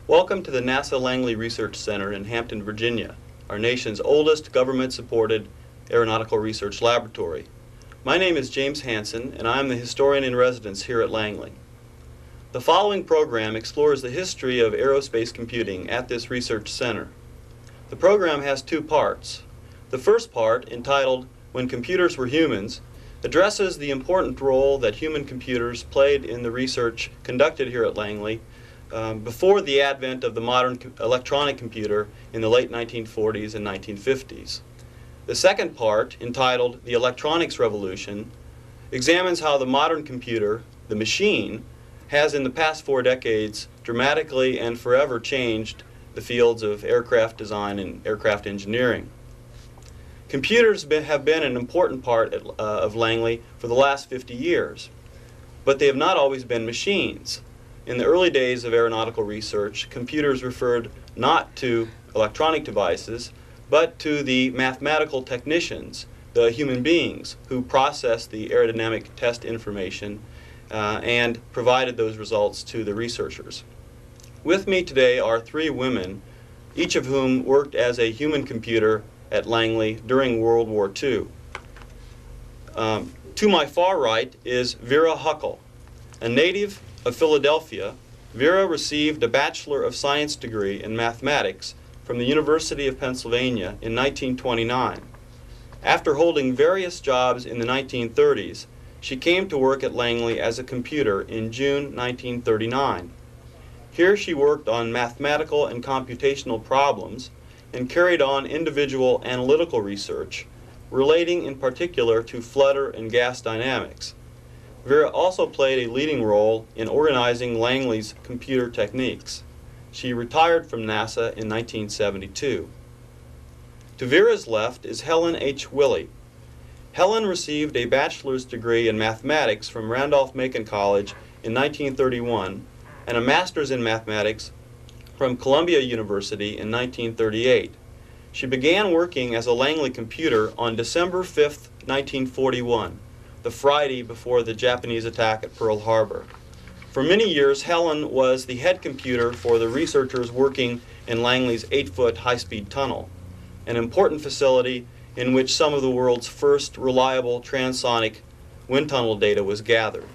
Welcome to the NASA Langley Research Center in Hampton, Virginia, our nation's oldest government-supported aeronautical research laboratory. My name is James Hansen, and I am the historian in residence here at Langley. The following program explores the history of aerospace computing at this research center. The program has two parts. The first part, entitled When Computers Were Humans, addresses the important role that human computers played in the research conducted here at Langley before the advent of the modern electronic computer in the late 1940s and 1950s. The second part, entitled The Electronics Revolution, examines how the modern computer, the machine, has in the past 4 decades dramatically and forever changed the fields of aircraft design and aircraft engineering. Computers have been an important part of Langley for the last 50 years, but they have not always been machines. In the early days of aeronautical research, computers referred not to electronic devices, but to the mathematical technicians, the human beings who processed the aerodynamic test information and provided those results to the researchers. With me today are 3 women, each of whom worked as a human computer at Langley during World War II. To my far right is Vera Huckel. A native of Philadelphia, Vera received a Bachelor of Science degree in mathematics from the University of Pennsylvania in 1929. After holding various jobs in the 1930s, she came to work at Langley as a computer in June 1939. Here she worked on mathematical and computational problems and carried on individual analytical research relating in particular to flutter and gas dynamics. Vera also played a leading role in organizing Langley's computer techniques. She retired from NASA in 1972. To Vera's left is Helen H. Willey. Helen received a bachelor's degree in mathematics from Randolph-Macon College in 1931 and a master's in mathematics from Columbia University in 1938. She began working as a Langley computer on December 5, 1941. The Friday before the Japanese attack at Pearl Harbor. For many years, Helen was the head computer for the researchers working in Langley's 8-foot high-speed tunnel, an important facility in which some of the world's first reliable transonic wind tunnel data was gathered.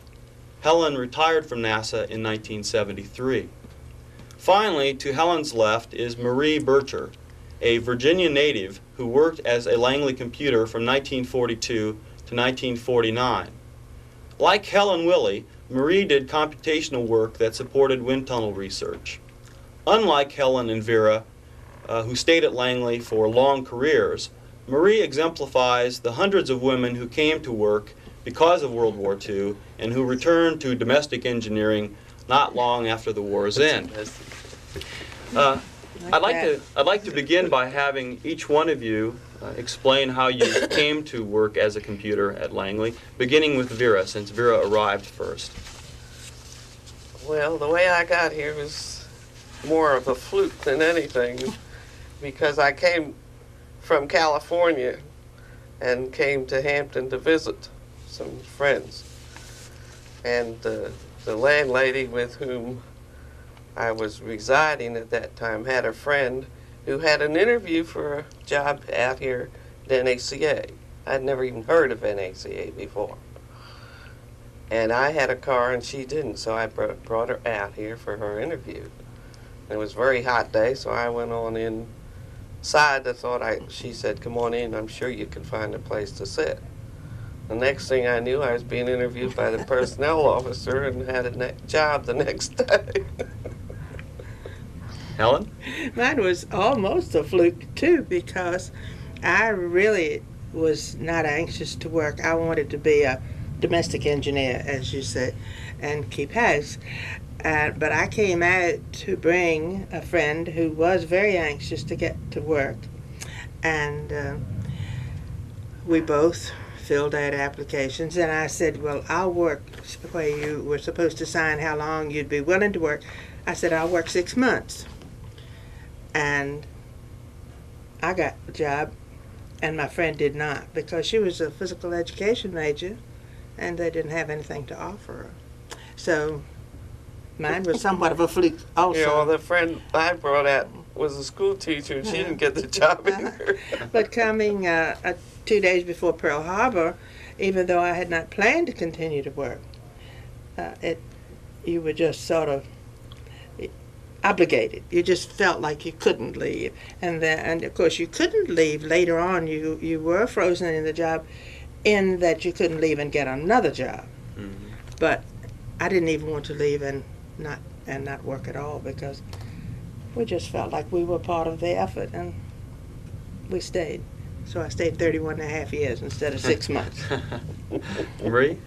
Helen retired from NASA in 1973. Finally, to Helen's left is Marie Bircher, a Virginia native who worked as a Langley computer from 1942 to 1949. Like Helen Willey, Marie did computational work that supported wind tunnel research. Unlike Helen and Vera, who stayed at Langley for long careers, Marie exemplifies the hundreds of women who came to work because of World War II and who returned to domestic engineering not long after the war's end. I'd like to begin by having each one of you explain how you came to work as a computer at Langley, beginning with Vera, since Vera arrived first. Well, the way I got here was more of a fluke than anything, because I came from California and came to Hampton to visit some friends. And the landlady with whom I was residing at that time had a friend who had an interview for a job out here at NACA. I'd never even heard of NACA before. And I had a car and she didn't, so I brought her out here for her interview. And it was a very hot day, so I went on inside. She said, "Come on in, I'm sure you can find a place to sit." The next thing I knew, I was being interviewed by the personnel officer and had a job the next day. Helen? Mine was almost a fluke, too, because I really was not anxious to work. I wanted to be a domestic engineer, as you said, and keep house. But I came out to bring a friend who was very anxious to get to work. And we both filled out applications. And I said, well, I'll work where you were supposed to sign how long you'd be willing to work. I said, I'll work 6 months. And I got the job, and my friend did not, because she was a physical education major, and they didn't have anything to offer her. So Mine was somewhat of a fluke also. Yeah, well, the friend I brought out was a school teacher, and she didn't get the job either. But coming 2 days before Pearl Harbor, even though I had not planned to continue to work, you were just sort of obligated. You just felt like you couldn't leave, and of course you couldn't leave. Later on, you were frozen in the job, in that you couldn't leave and get another job. Mm-hmm. But I didn't even want to leave and not work at all, because we just felt like we were part of the effort, and we stayed. So I stayed 31 and a half years instead of 6 months. Marie?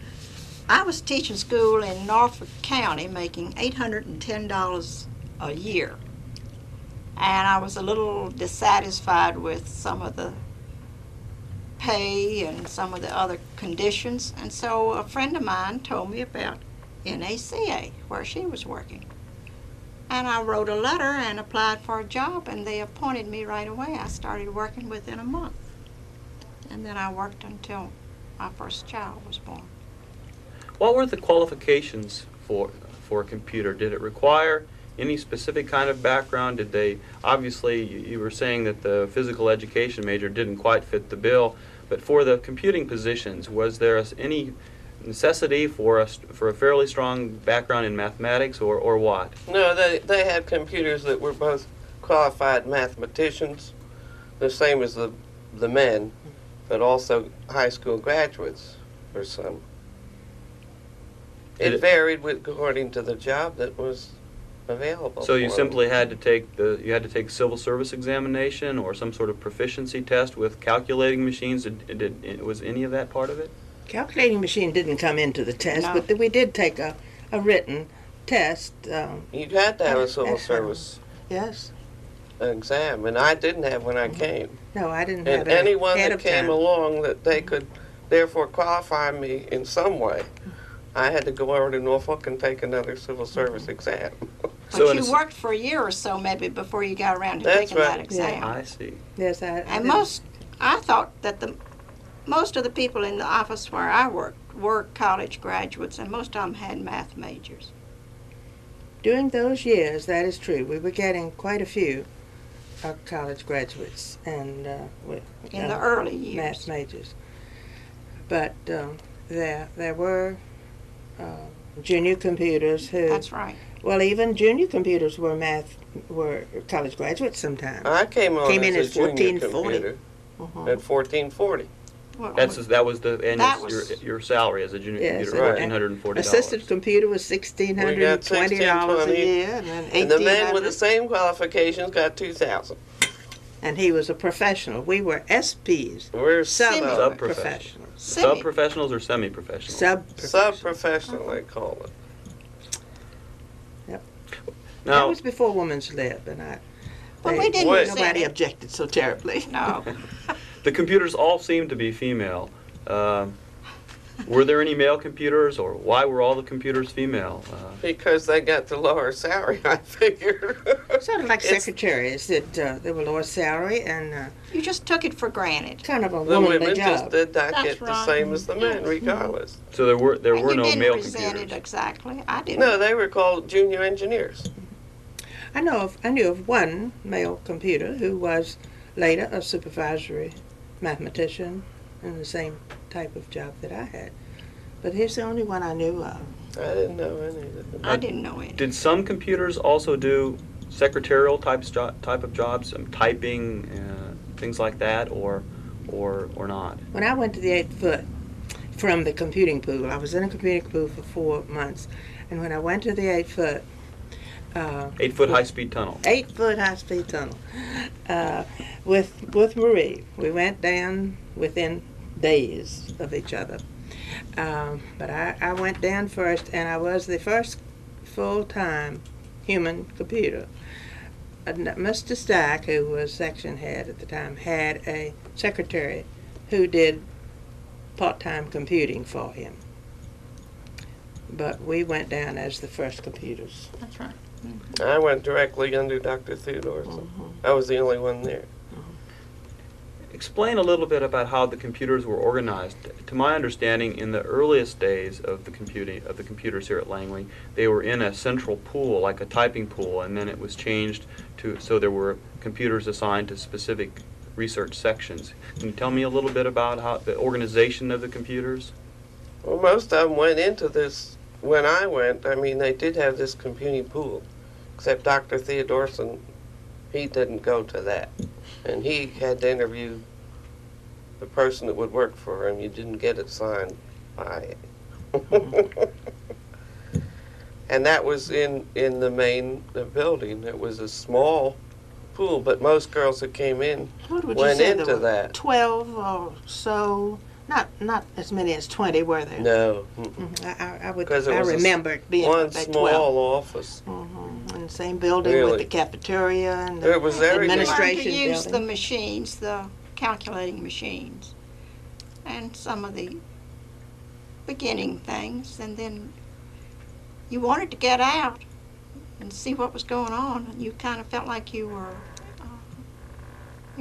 I was teaching school in Norfolk County, making $810 a year. And I was a little dissatisfied with some of the pay and some of the other conditions. And so a friend of mine told me about NACA, where she was working. And I wrote a letter and applied for a job, and they appointed me right away. I started working within a month. And then I worked until my first child was born. What were the qualifications for a computer? Did it require any specific kind of background? Did they, obviously, you were saying that the physical education major didn't quite fit the bill, but for the computing positions, was there any necessity for a fairly strong background in mathematics, or what? No, they had computers that were both qualified mathematicians, the same as the men, but also high school graduates or some. It varied according to the job that was available. So you for simply them. had to take civil service examination or some sort of proficiency test with calculating machines. Was any of that part of it? Calculating machine didn't come into the test, No. but we did take a written test. You'd had to have a civil home. service Yes. exam, and I didn't have when I came. No, I didn't have And it anyone ahead that of came time. along that they could therefore qualify me in some way, I had to go over to Norfolk and take another civil service exam. So But in a you s- worked for a year or so maybe before you got around to That's taking right. that exam. I see. Yes, I And did. I thought that most of the people in the office where I worked were college graduates, and most of them had math majors. During those years, that is true. We were getting quite a few college graduates and In the early math years. majors. But there were junior computers who, That's right. well, even junior computers were college graduates sometimes. I came on Came in as a at junior 1440. computer Mhm. at 1440. Well, That was the annual That was- your salary as a junior Yes, computer, right. $1,440. Assistant computer was We $1,620 got a year, and then And the men with the $1,800. same qualifications got 2,000. And he was a professional. We were SPs, We're Semi- sub-professionals. Semi- Sub-professionals or semi-professionals? Sub-professionals. sub-professional, they call it. That Now, was before women's lib, and But we didn't Wait. resent nobody it. objected so terribly. No. the computers all seem to be female. Were there any male computers, or why were all the computers female? Because they got the lower salary, I figured. Sort of like It's- secretaries, that they were lower salary and You just took it for granted. kind of a The womanly women just job. did not That's get the right. same as the men, regardless. So there were And you no didn't male resent computers. it exactly. I didn't. No, they were called junior engineers. I knew of one male computer who was later a supervisory mathematician in the same type of job that I had. But he's the only one I knew of. I didn't know any of them. I didn't know it. Did some computers also do secretarial type of jobs, typing, things like that, or not? When I went to the 8 foot from the computing pool, I was in a computing pool for 4 months, and when I went to the 8 foot, 8-foot high-speed tunnel. 8 foot high speed tunnel, with Marie, we went down within days of each other. But I went down first, and I was the first full-time human computer. Mr. Stack, who was section head at the time, had a secretary who did part-time computing for him. But we went down as the first computers. That's right. I went directly under Dr. Theodore. So I was the only one there. explain a little bit about how the computers were organized. To my understanding, in the earliest days of the computers here at Langley, they were in a central pool, like a typing pool, and then it was changed to so there were computers assigned to specific research sections. Can you tell me a little bit about how the organization of the computers? Well, most of them went into this when I went. I mean, they did have this computing pool, except Dr. Theodorson, he didn't go to that. And he had to interview the person that would work for him. You didn't get it signed by. And that was in the main building. It was a small pool, but most girls that came in What would went you say into there were that. 12 or so, not as many as 20, were there? No. I it was remember it being one about small 12. office. In the same building with Really? the cafeteria and the It was everything. We learned administration to use the building. machines, the calculating machines, and some of the beginning things, and then you wanted to get out and see what was going on, and you kind of felt like you were,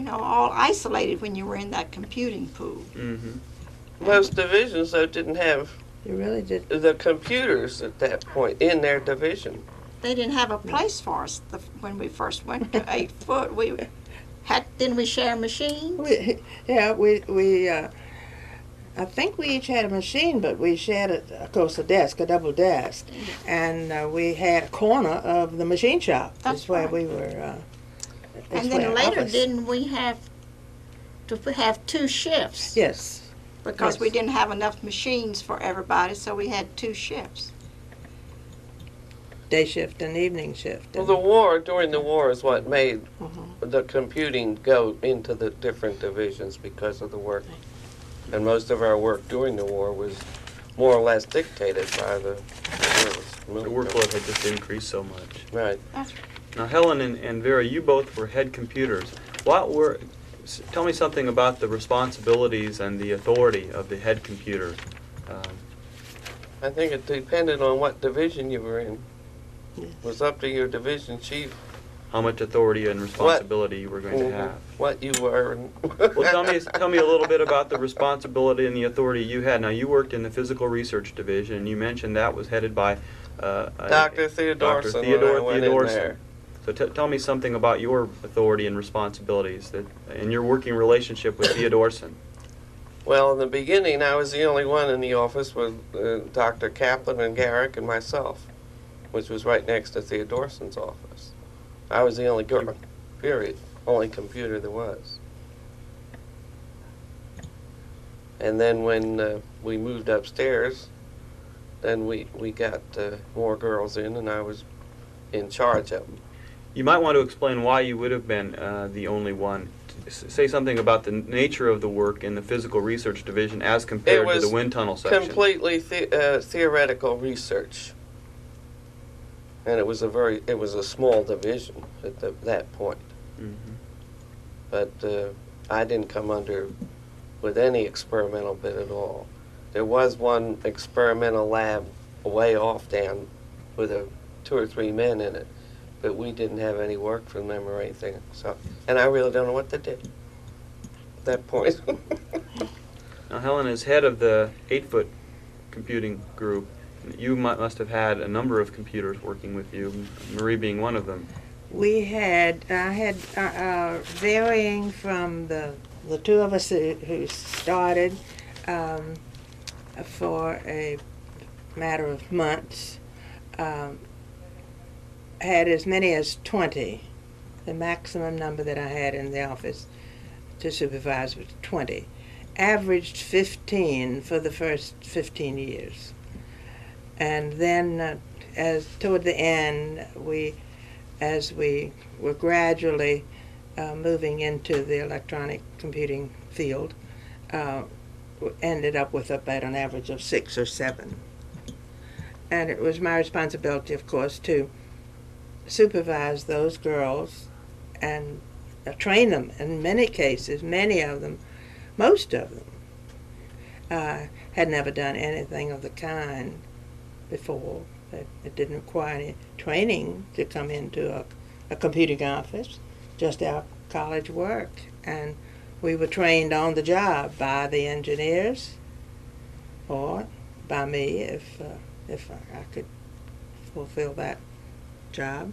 all isolated when you were in that computing pool. Mm-hmm. Most divisions, though, didn't have You really did. the computers at that point in their division. They didn't have a place for us when we first went to 8 foot. Didn't we share machines? I think we each had a machine, but we shared, of course, a double desk, and we had a corner of the machine shop. That's where right. we were. And then later, didn't we have to have 2 shifts? Yes. Because Yes. we didn't have enough machines for everybody, so we had 2 shifts. Day shift and evening shift. Well, during the war is what made Mhm. the computing go into the different divisions because of the work. And most of our work during the war was more or less dictated by the service. The workload had just increased so much. Right. Now, Helen and Vera, you both were head computers. Tell me something about the responsibilities and the authority of the head computer. I think it depended on what division you were in. Yes. It was up to your division chief How much authority and responsibility you were going to have. what you were. Well, tell me a little bit about the responsibility and the authority you had. Now, you worked in the physical research division, and you mentioned that was headed by Dr. Theodorson. Dr. Theodore when I went in Theodorson. there. So tell me something about your authority and responsibilities and your working relationship with Theodorson. Well, in the beginning, I was the only one in the office with Dr. Kaplan and Garrick and myself, which was right next to Theodorson's office. I was the only girl, period, only computer there was. And then when we moved upstairs, then we got more girls in, and I was in charge of them. You might want to explain why you would have been the only one. Say something about the nature of the work in the physical research division as compared to the wind tunnel section. Completely theoretical research, and it was a small division at that point. Mm-hmm. But I didn't come under with any experimental bit at all. There was one experimental lab way off down with 2 or 3 men in it, but we didn't have any work for them or anything. So, and I really don't know what they did at that point. Now, Helen, as head of the 8-foot computing group, you must have had a number of computers working with you, Marie being one of them. I had varying from the 2 of us who started for a matter of months, had as many as 20. The maximum number that I had in the office to supervise was 20. Averaged 15 for the first 15 years. And then as toward the end, as we were gradually moving into the electronic computing field, ended up with about an average of 6 or 7. And it was my responsibility, of course, to supervise those girls and train them. In many cases, many of them, most of them, had never done anything of the kind before. It didn't require any training to come into a computing office, just our college work. And we were trained on the job by the engineers or by me if I could fulfill that job.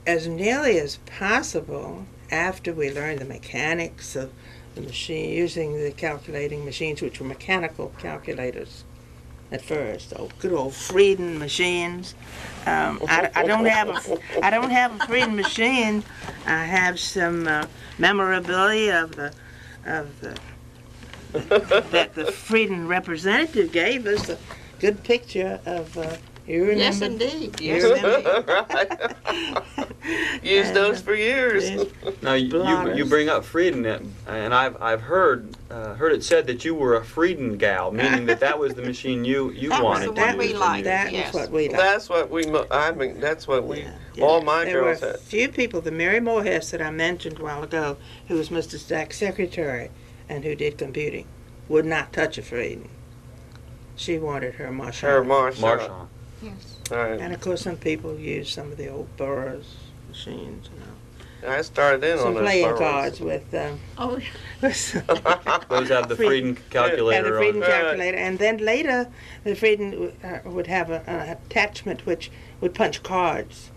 As nearly as possible, after we learned the mechanics of the machine, using the calculating machines, which were mechanical calculators at first, good old Frieden machines. I don't have a Frieden machine. I have some memorabilia of the that the Frieden representative gave us. A good picture of. You remember? Yes, indeed. You Yes, remember? Right. Used those for years. Now you Blotters. bring up Frieden, and I've heard it said that you were a Frieden gal, meaning that was the machine you That was wanted the to one use. we and liked. use. That Yes. was what we liked. That's what we. I mean, that's what we. Yeah. All my there girls were a had. few people, the Mary Morehouse that I mentioned a while ago, who was Mr. Stack's secretary and who did computing, would not touch a Frieden. She wanted her Marchand. Her Marshall. Marchand. yes. Right. And of course, some people use some of the old Burroughs machines. I started in Some on those playing Burroughs. cards with. Oh, Those have the Frieden. Frieden calculator And the Frieden on. Right. calculator, and then later the Frieden would have an attachment which would punch cards.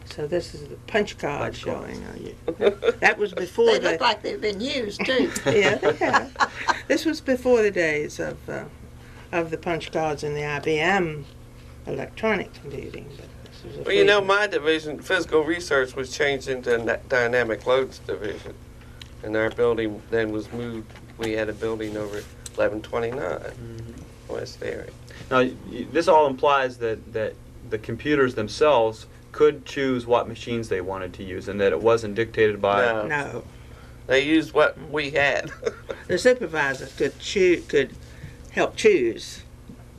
So this is the punch card Punch showing. That was before they the. look like they've been used too. Yeah, they have. This was before the days of the punch cards in the IBM electronic computing. But this was a Well, you know, Frieden. my division, physical research, was changed into dynamic loads division, and our building then was moved. We had a building over 1129 West area. Now, this all implies that the computers themselves could choose what machines they wanted to use, and that it wasn't dictated by. No. No, They used what we had. the supervisor could help choose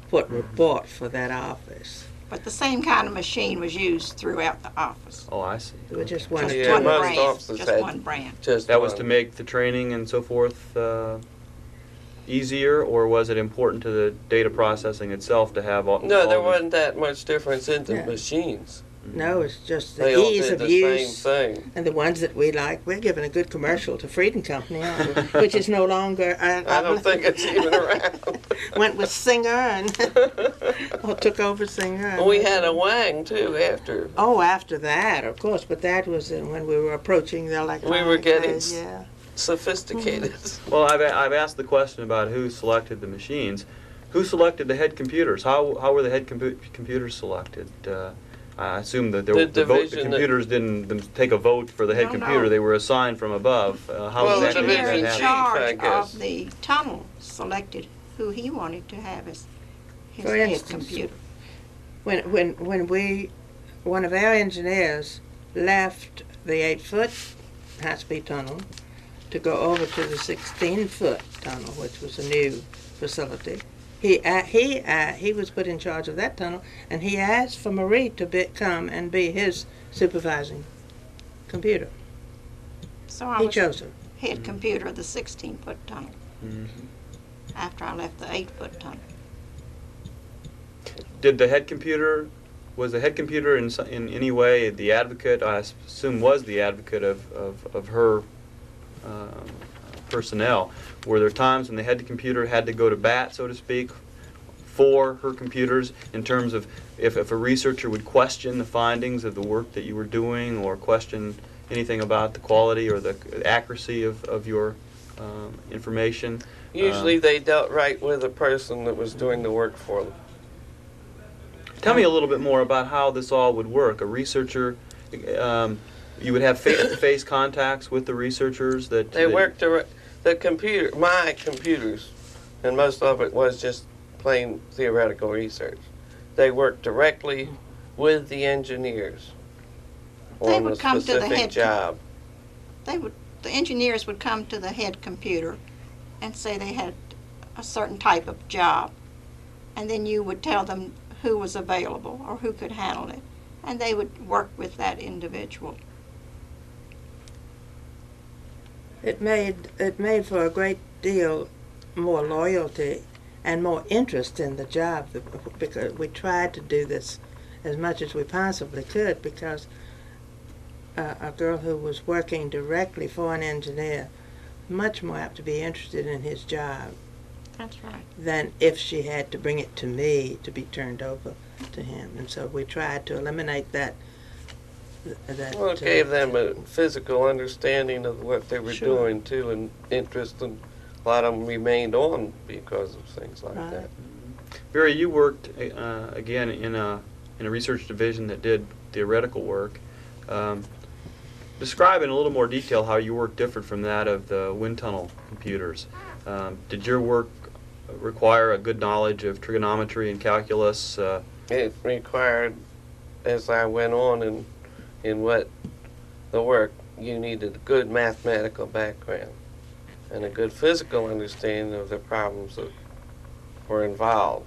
what were bought for that office. But the same kind of machine was used throughout the office. Oh, I see. It was just one Just or Yeah, two. one most brand. offices Just had- one brand. Just That was one. to make the training and so forth easier, or was it important to the data processing itself to have all? No, there all the- wasn't that much difference in the Yeah. machines. No, it's just the They all ease did of the use. same thing. And the ones that we like, we're giving a good commercial to Frieden Company, aren't we? Which is no longer. I don't think it's even around. Went with Singer and or took over Singer. and- We had a Wang too after. Oh, after that, of course, but that was when we were approaching the electronic. getting phase, yeah. Sophisticated. Well, I've asked the question about who selected the machines. Who selected the head computers? How were the head computers selected? I assume that The the division that- computers didn't take a vote for the head No, computer. no. They were assigned from above. How Well, the exactly did division that chief, happen? I Charge guess. of the tunnel selected who he wanted to have as his For head instance, computer. When one of our engineers left the 8-foot high-speed tunnel to go over to the 16-foot tunnel, which was a new facility, he was put in charge of that tunnel, and he asked for Marie to come and be his supervising computer. So I He was chose her. head computer of the 16-foot tunnel Mhm. after I left the 8-foot tunnel. Did the head computer was the head computer in any way the advocate? I assume was the advocate of her personnel. Were there times when the head computer had to go to bat, so to speak, for her computers in terms of if a researcher would question the findings of the work that you were doing, or question anything about the quality or the accuracy of your information? Usually they dealt right with the person that was doing the work for them. Tell me a little bit more about how this all would work. A researcher, you would have face-to-face contacts with the researchers that They worked my computers, and most of it was just plain theoretical research. They worked directly with the engineers They on would a come to the specific head job. The engineers would come to the head computer and say they had a certain type of job, and then you would tell them who was available or who could handle it, and they would work with that individual. It made for a great deal more loyalty and more interest in the job, because we tried to do this as much as we possibly could, because a girl who was working directly for an engineer much more apt to be interested in his job That's right. than if she had to bring it to me to be turned over to him. And so we tried to eliminate that. Well, it gave them a physical understanding of what they were Sure. doing too, and interest, and a lot of them remained on because of things like Right. that. Vera, you worked again in a research division that did theoretical work. Describe in a little more detail how your work differed from that of the wind tunnel computers. Did your work require a good knowledge of trigonometry and calculus? It required, as I went on in what the work, you needed a good mathematical background and a good physical understanding of the problems that were involved,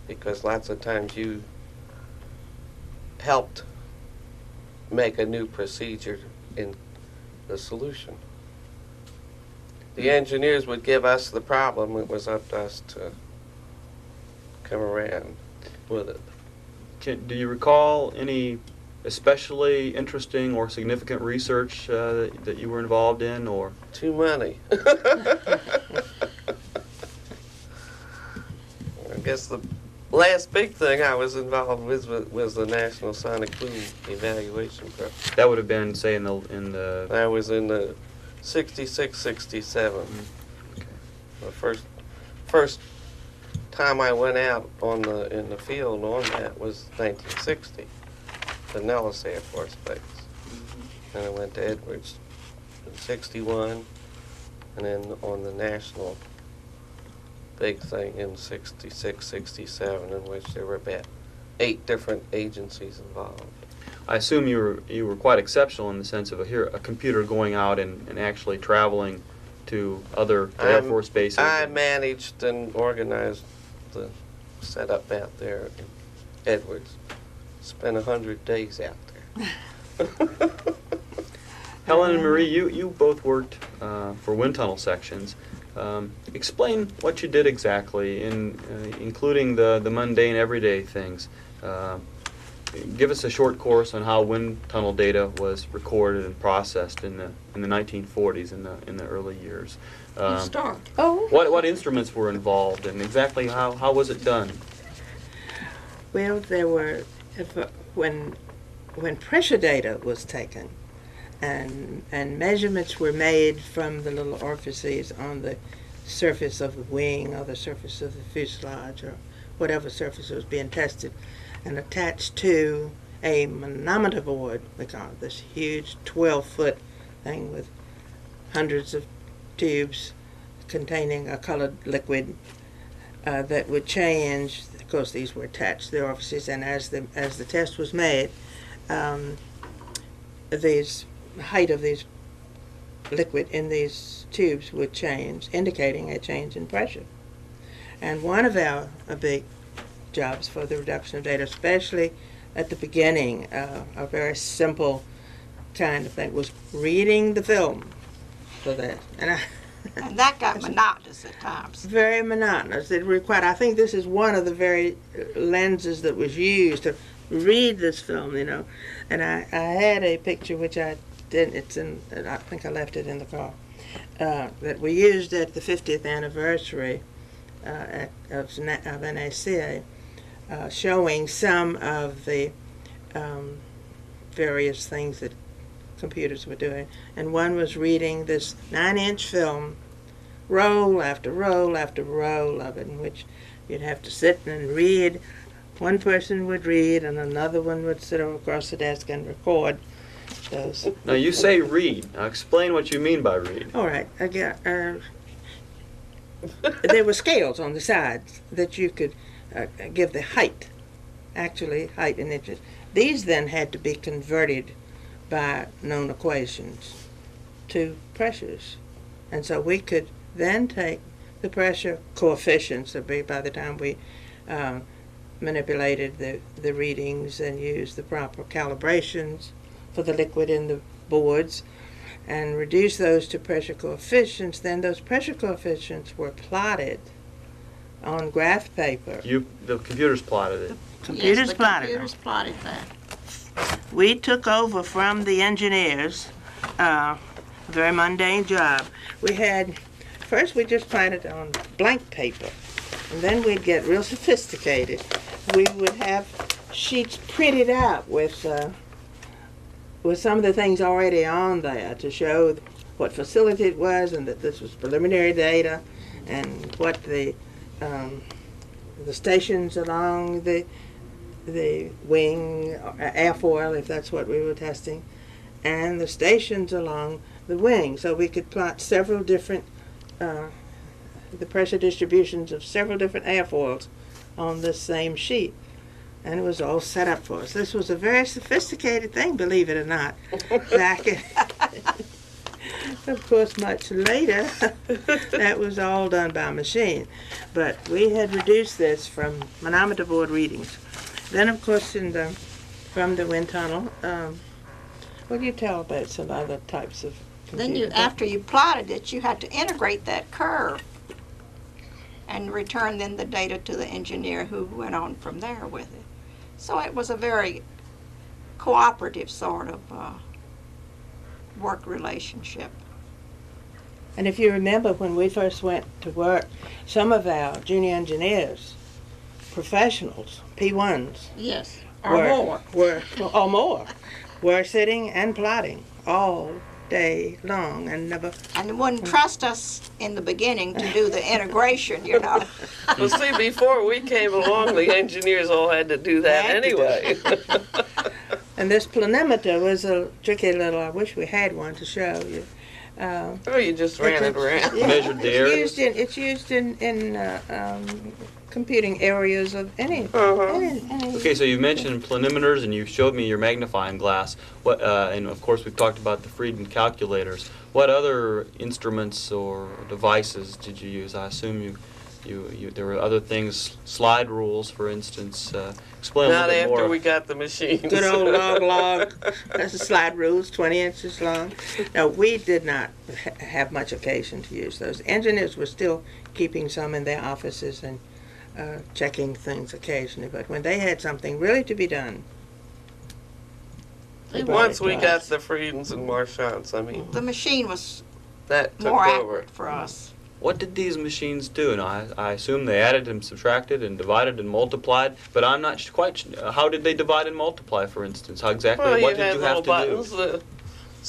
because lots of times you helped make a new procedure in the solution. The engineers would give us the problem, it was up to us to come around with it. Do you recall any especially interesting or significant research that you were involved in, or? Too many. I guess the last big thing I was involved with was the National Sonic Boom Evaluation Program. That would have been, say, in the I was in the 66, 67. Okay. The first time I went out in the field on that was 1960, the Nellis Air Force Base. And I went to Edwards in 61, and then on the national big thing in 66, 67, in which there were about 8 different agencies involved. I assume you were quite exceptional in the sense of a computer going out and actually traveling to other Air Force bases. I managed and organized the setup out there in Edwards. Spent 100 days out there. Helen and Marie, you both worked for wind tunnel sections. Explain what you did exactly, including the mundane everyday things. Give us a short course on how wind tunnel data was recorded and processed in the 1940s, in the early years. You start. Oh, What instruments were involved, and exactly how was it done? well, there were, when pressure data was taken and measurements were made from the little orifices on the surface of the wing or the surface of the fuselage or whatever surface was being tested, and attached to a manometer board, we call it, this huge 12-foot thing with hundreds of tubes containing a colored liquid that would change. Of course, these were attached to the orifices, and as the test was made, the height of these liquid in these tubes would change, indicating a change in pressure. And one of our big jobs for the reduction of data, especially at the beginning, a very simple kind of thing, was reading the film for that. And that got monotonous at times. Very monotonous. It required, I think this is one of the very lenses that was used to read this film, And I had a picture which I did, I think I left it in the car, that we used at the 50th anniversary of NACA, showing some of the various things that computers were doing. And one was reading this 9-inch film, roll after roll after roll of it, in which you'd have to sit and read. One person would read, and another one would sit across the desk and record those. Now, you say read. Now, explain what you mean by read. All right. There were scales on the sides that you could give the height, actually height in inches. These then had to be converted by known equations to pressures. And so we could then take the pressure coefficients, by the time we manipulated the readings and used the proper calibrations for the liquid in the boards, and reduce those to pressure coefficients. Then those pressure coefficients were plotted on graph paper. The computers plotted it. Computers Yes, the plotted them. computers plotted that. we took over from the engineers, a very mundane job. First we just planted on blank paper, and then we'd get real sophisticated. We would have sheets printed out with some of the things already on there to show what facility it was and that this was preliminary data and what the stations along the wing, airfoil, if that's what we were testing, and the stations along the wing. So we could plot several different, the pressure distributions of several different airfoils on this same sheet. And it was all set up for us. This was a very sophisticated thing, believe it or not. Back in, of course, much later, that was all done by machine. But we had reduced this from manometer board readings. Then, of course, from the wind tunnel, what do you tell about some other types of Then after you plotted it, you had to integrate that curve and return then the data to the engineer who went on from there with it. So it was a very cooperative sort of work relationship. And if you remember when we first went to work, some of our junior engineers, professionals, P1s, Yes, or more. were sitting and plotting all day long and never. And wouldn't trust us in the beginning to do the integration, you know. Well, see, before we came along, the engineers all had to do that Had to do anyway. And this planimeter was a tricky little, I wish we had one to show you. Oh, you just ran it around. Yeah, Measured the areas? It's used in computing areas of any. Okay, so you mentioned planimeters and you showed me your magnifying glass. What, and of course we've talked about the Frieden calculators. What other instruments or devices did you use? I assume you there were other things, slide rules, for instance. Explain a Not little bit more. after we got the machines. Good old log. That's the slide rules, 20 inches long. No, we did not have much occasion to use those. Engineers were still keeping some in their offices and checking things occasionally. But when they had something really to be done, they brought Once it we to got us. the Friedens and Marchands, I mean, The machine was that took more over. accurate for us. What did these machines do? Now, I assume they added and subtracted and divided and multiplied, but I'm not quite how did they divide and multly, for instance? How exactly, Well, what you did had you little have to buttons. do? Was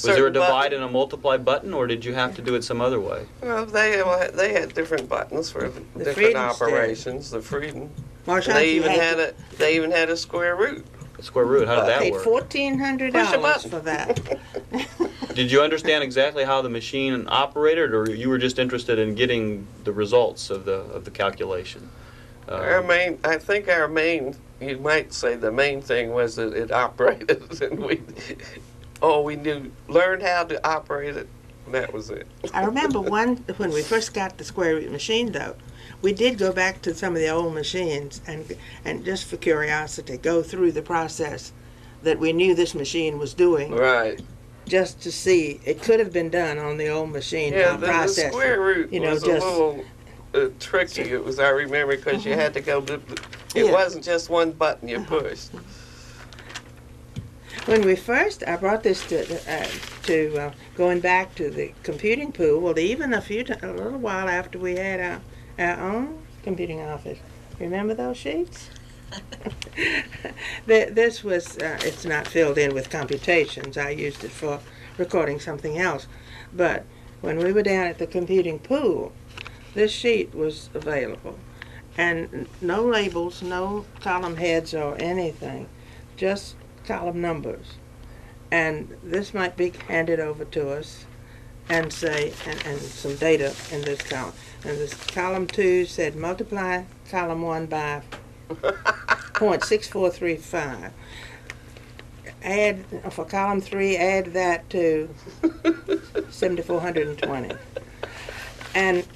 there a certain divide button- and a multiply button, or did you have to do it some other way? Well, they had different buttons for The different Friedens did. operations. The Frieden. Marshall, They you even had had a square root. Square root, how did that paid work? $1,400 Push a button. for that. Did you understand exactly how the machine operated, or you were just interested in getting the results of the calculation? You might say the main thing was that it operated, and we learned how to operate it, and that was it. I remember when we first got the square root machine, though, we did go back to some of the old machines and just for curiosity, go through the process that we knew this machine was doing, Right. just to see. It could have been done on the old machine Yeah, by the process. square root you know, was just- a little tricky. It was, I remember, because you had to go. It Yeah. wasn't just one button you pushed. When we first, I brought this to going back to the computing pool. Well, even a little while after we had our own computing office. Remember those sheets? This was, it's not filled in with computations. I used it for recording something else. But when we were down at the computing pool, this sheet was available. And no labels, no column heads or anything, just column numbers. And this might be handed over to us and say, and some data in this column. And this column 2 said multiply column 1 by 0.6435. Add, for column 3, add that to 7,420. And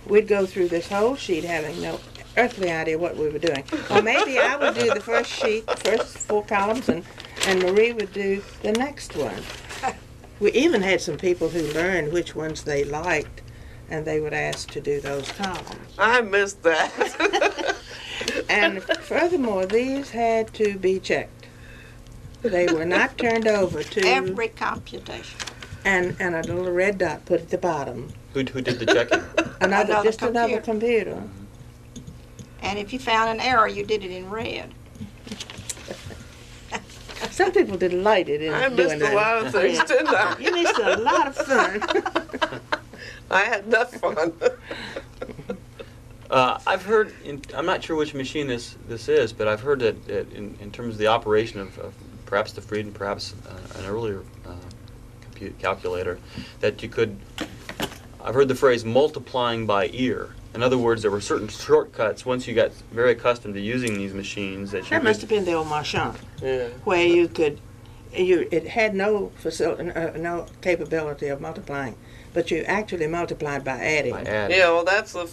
we'd go through this whole sheet having no earthly idea what we were doing. Or maybe I would do the first sheet, first 4 columns, and Marie would do the next one. We even had some people who learned which ones they liked, and they would ask to do those columns. I missed that. And furthermore, these had to be checked. They were not turned over to, Every computation. and a little red dot put at the bottom. Who did the checking? Another Just another computer. And if you found an error, you did it in red. Some people delighted in I doing missed that. a lot of things, didn't I? You missed a lot of fun. I had enough fun. I've heard, I'm not sure which machine this is, but I've heard that in terms of the operation of perhaps the Frieden, perhaps an earlier calculator, that you could, I've heard the phrase multiplying by ear. In other words, there were certain shortcuts once you got very accustomed to using these machines that you That must could, have been the old Marchand, Yeah. where you could, it had no no capability of multiplying, but you actually multiplied by adding. by adding. Yeah, well, that's the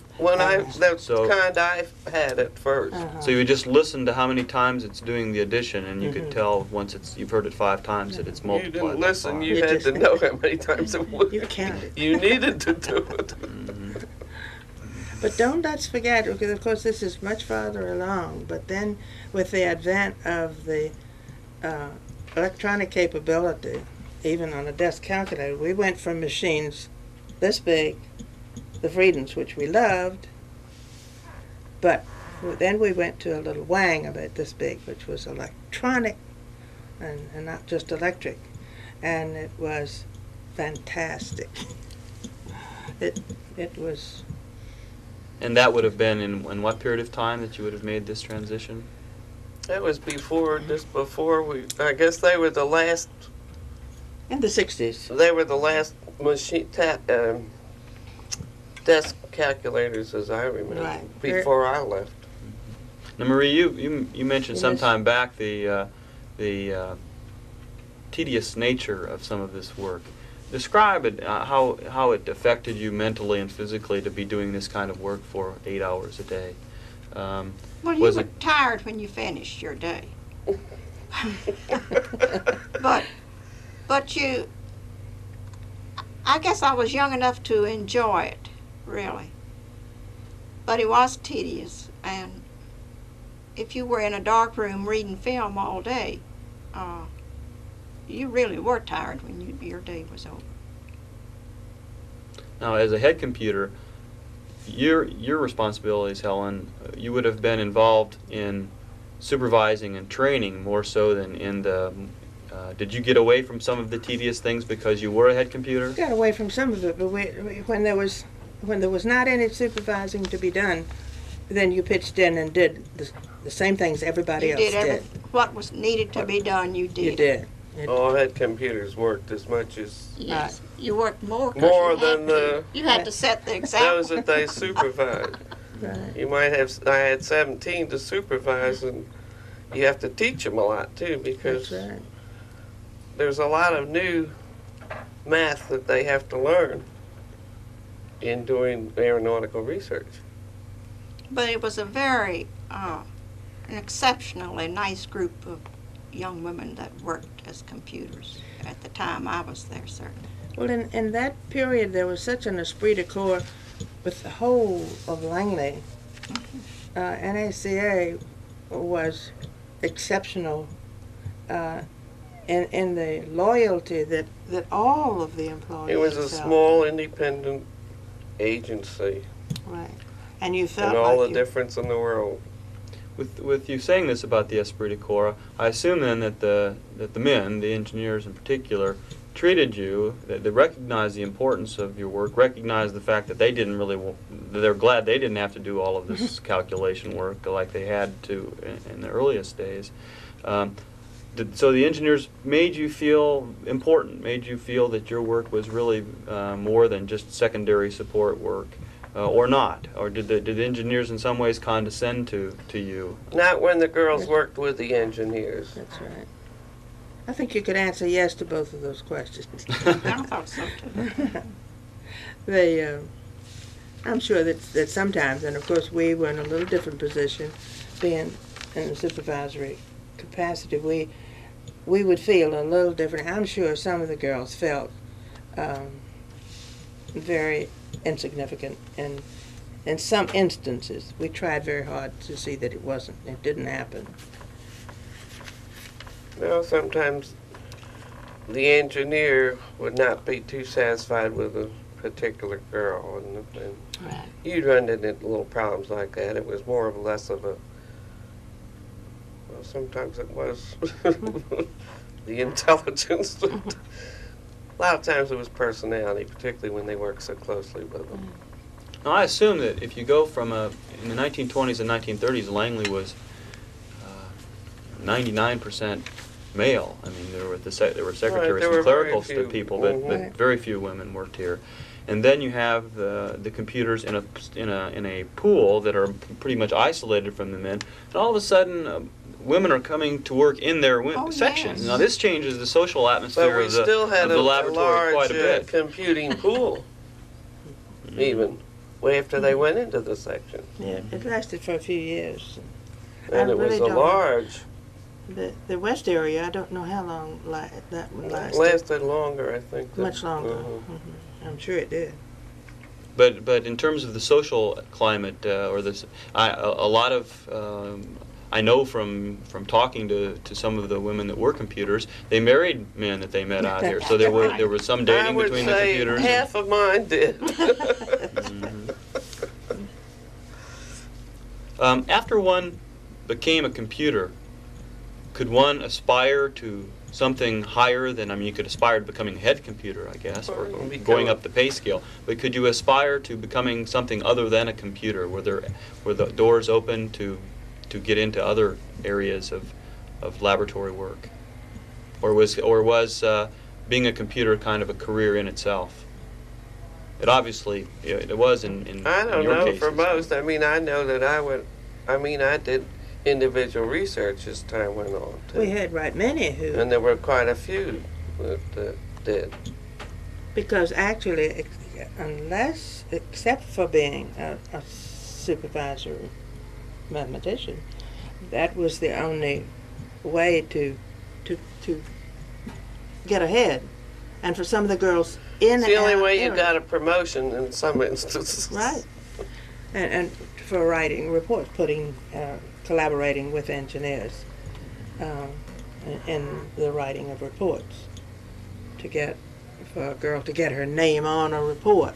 that's So- the kind I had at first. Uh-huh. So you would just listen to how many times it's doing the addition, and you Mm-hmm. could tell once you've heard it 5 times that it's You multiplied. didn't by listen. 5. You You had just- to know how many times it was. You counted. You needed to do it. But don't let's forget, because of course this is much farther along, but then with the advent of the electronic capability, even on a desk calculator, we went from machines this big, the Friedens, which we loved, but then we went to a little wang of it this big, which was electronic and not just electric, and it was fantastic. It was. And that would have been in what period of time that you would have made this transition? That was before we. I guess they were the last. In the 60s. They were the last machine desk calculators, as I remember, Right. before I left. Now, Marie, you mentioned Yes. some time back the tedious nature of some of this work. Describe it, how it affected you mentally and physically to be doing this kind of work for 8 hours a day. Well, you Was were it- tired when you finished your day. But you, I guess I was young enough to enjoy it, really. But it was tedious, and if you were in a dark room reading film all day, you really were tired when your day was over. Now, as a head computer, your responsibilities, Helen, you would have been involved in supervising and training more so than in the. Did you get away from some of the tedious things because you were a head computer? Got away from some of it, but when there was not any supervising to be done, then you pitched in and did the same things everybody You else did what was needed to be done, you did. You did. All head computers worked as much as Yes, you worked more. 'Cause More you had than to. the- You had to set the example. those that they supervised. Right. You might have. I had 17 to supervise, and you have to teach them a lot too, because That's right. there's a lot of new math that they have to learn in doing aeronautical research. But it was a very, an exceptionally nice group of young women that worked as computers at the time I was there, certainly. Well, in that period, there was such an esprit de corps with the whole of Langley. NACA was exceptional in the loyalty that all of the employees It was a felt. small independent agency, Right. And you felt and all like the difference in the world. With you saying this about the esprit de corps, I assume then that the men, the engineers in particular, treated you, that they recognized the importance of your work, recognized the fact that they didn't really, they're glad they didn't have to do all of this calculation work like they had to in the earliest days. So the engineers made you feel important, made you feel that your work was really more than just secondary support work, or not? Or did the engineers in some ways condescend to you? Not when the girls worked with the engineers. That's right. I think you could answer yes to both of those questions. I thought so too. I'm sure that sometimes, and of course we were in a little different position, being in the supervisory capacity, we would feel a little different. I'm sure some of the girls felt very insignificant, and in some instances we tried very hard to see that it didn't happen. Well, sometimes the engineer would not be too satisfied with a particular girl, and Right. you'd run into little problems like that. It was more or less of a, well, sometimes it was the intelligence. A lot of times it was personality, particularly when they worked so closely with them. Now, I assume that if you go from in the 1920s and 1930s, Langley was 99% male. I mean, there were secretaries there were and very clerical few. people, Mhm. but very few women worked here. And then you have the computers in a pool that are pretty much isolated from the men. And all of a sudden, women are coming to work in their Oh, sections. yes. Now, this changes the social But atmosphere we of still had the a laboratory large quite a bit. computing pool, even way after they went into the section. Yeah, it lasted for a few years. And I it was really a don't know. large, The west area, I don't know how long that one lasted. lasted longer, I think. than- Much longer. Mhm. I'm sure it did. But in terms of the social climate, or this, a lot of I know from talking to some of the women that were computers, they married men that they met out here. So there was some I dating would between the say computers. half of mine did. Mhm. After one became a computer, could one aspire to something higher than, I mean, you could aspire to becoming a head computer, I guess, or Or become going a- up the pay scale. But could you aspire to becoming something other than a computer? Were the doors open to get into other areas of laboratory work? Or was being a computer kind of a career in itself? It obviously, it was in I don't your know, cases. for most, I mean, I know that I did individual research as time went on, too. We had right many who, And there were quite a few that did. because actually, except for being a supervisor mathematician, that was the only way to get ahead. And for some of the girls in It's the only our way you area- got a promotion in some instances. Right. And for writing reports, collaborating with engineers in the writing of reports for a girl to get her name on a report.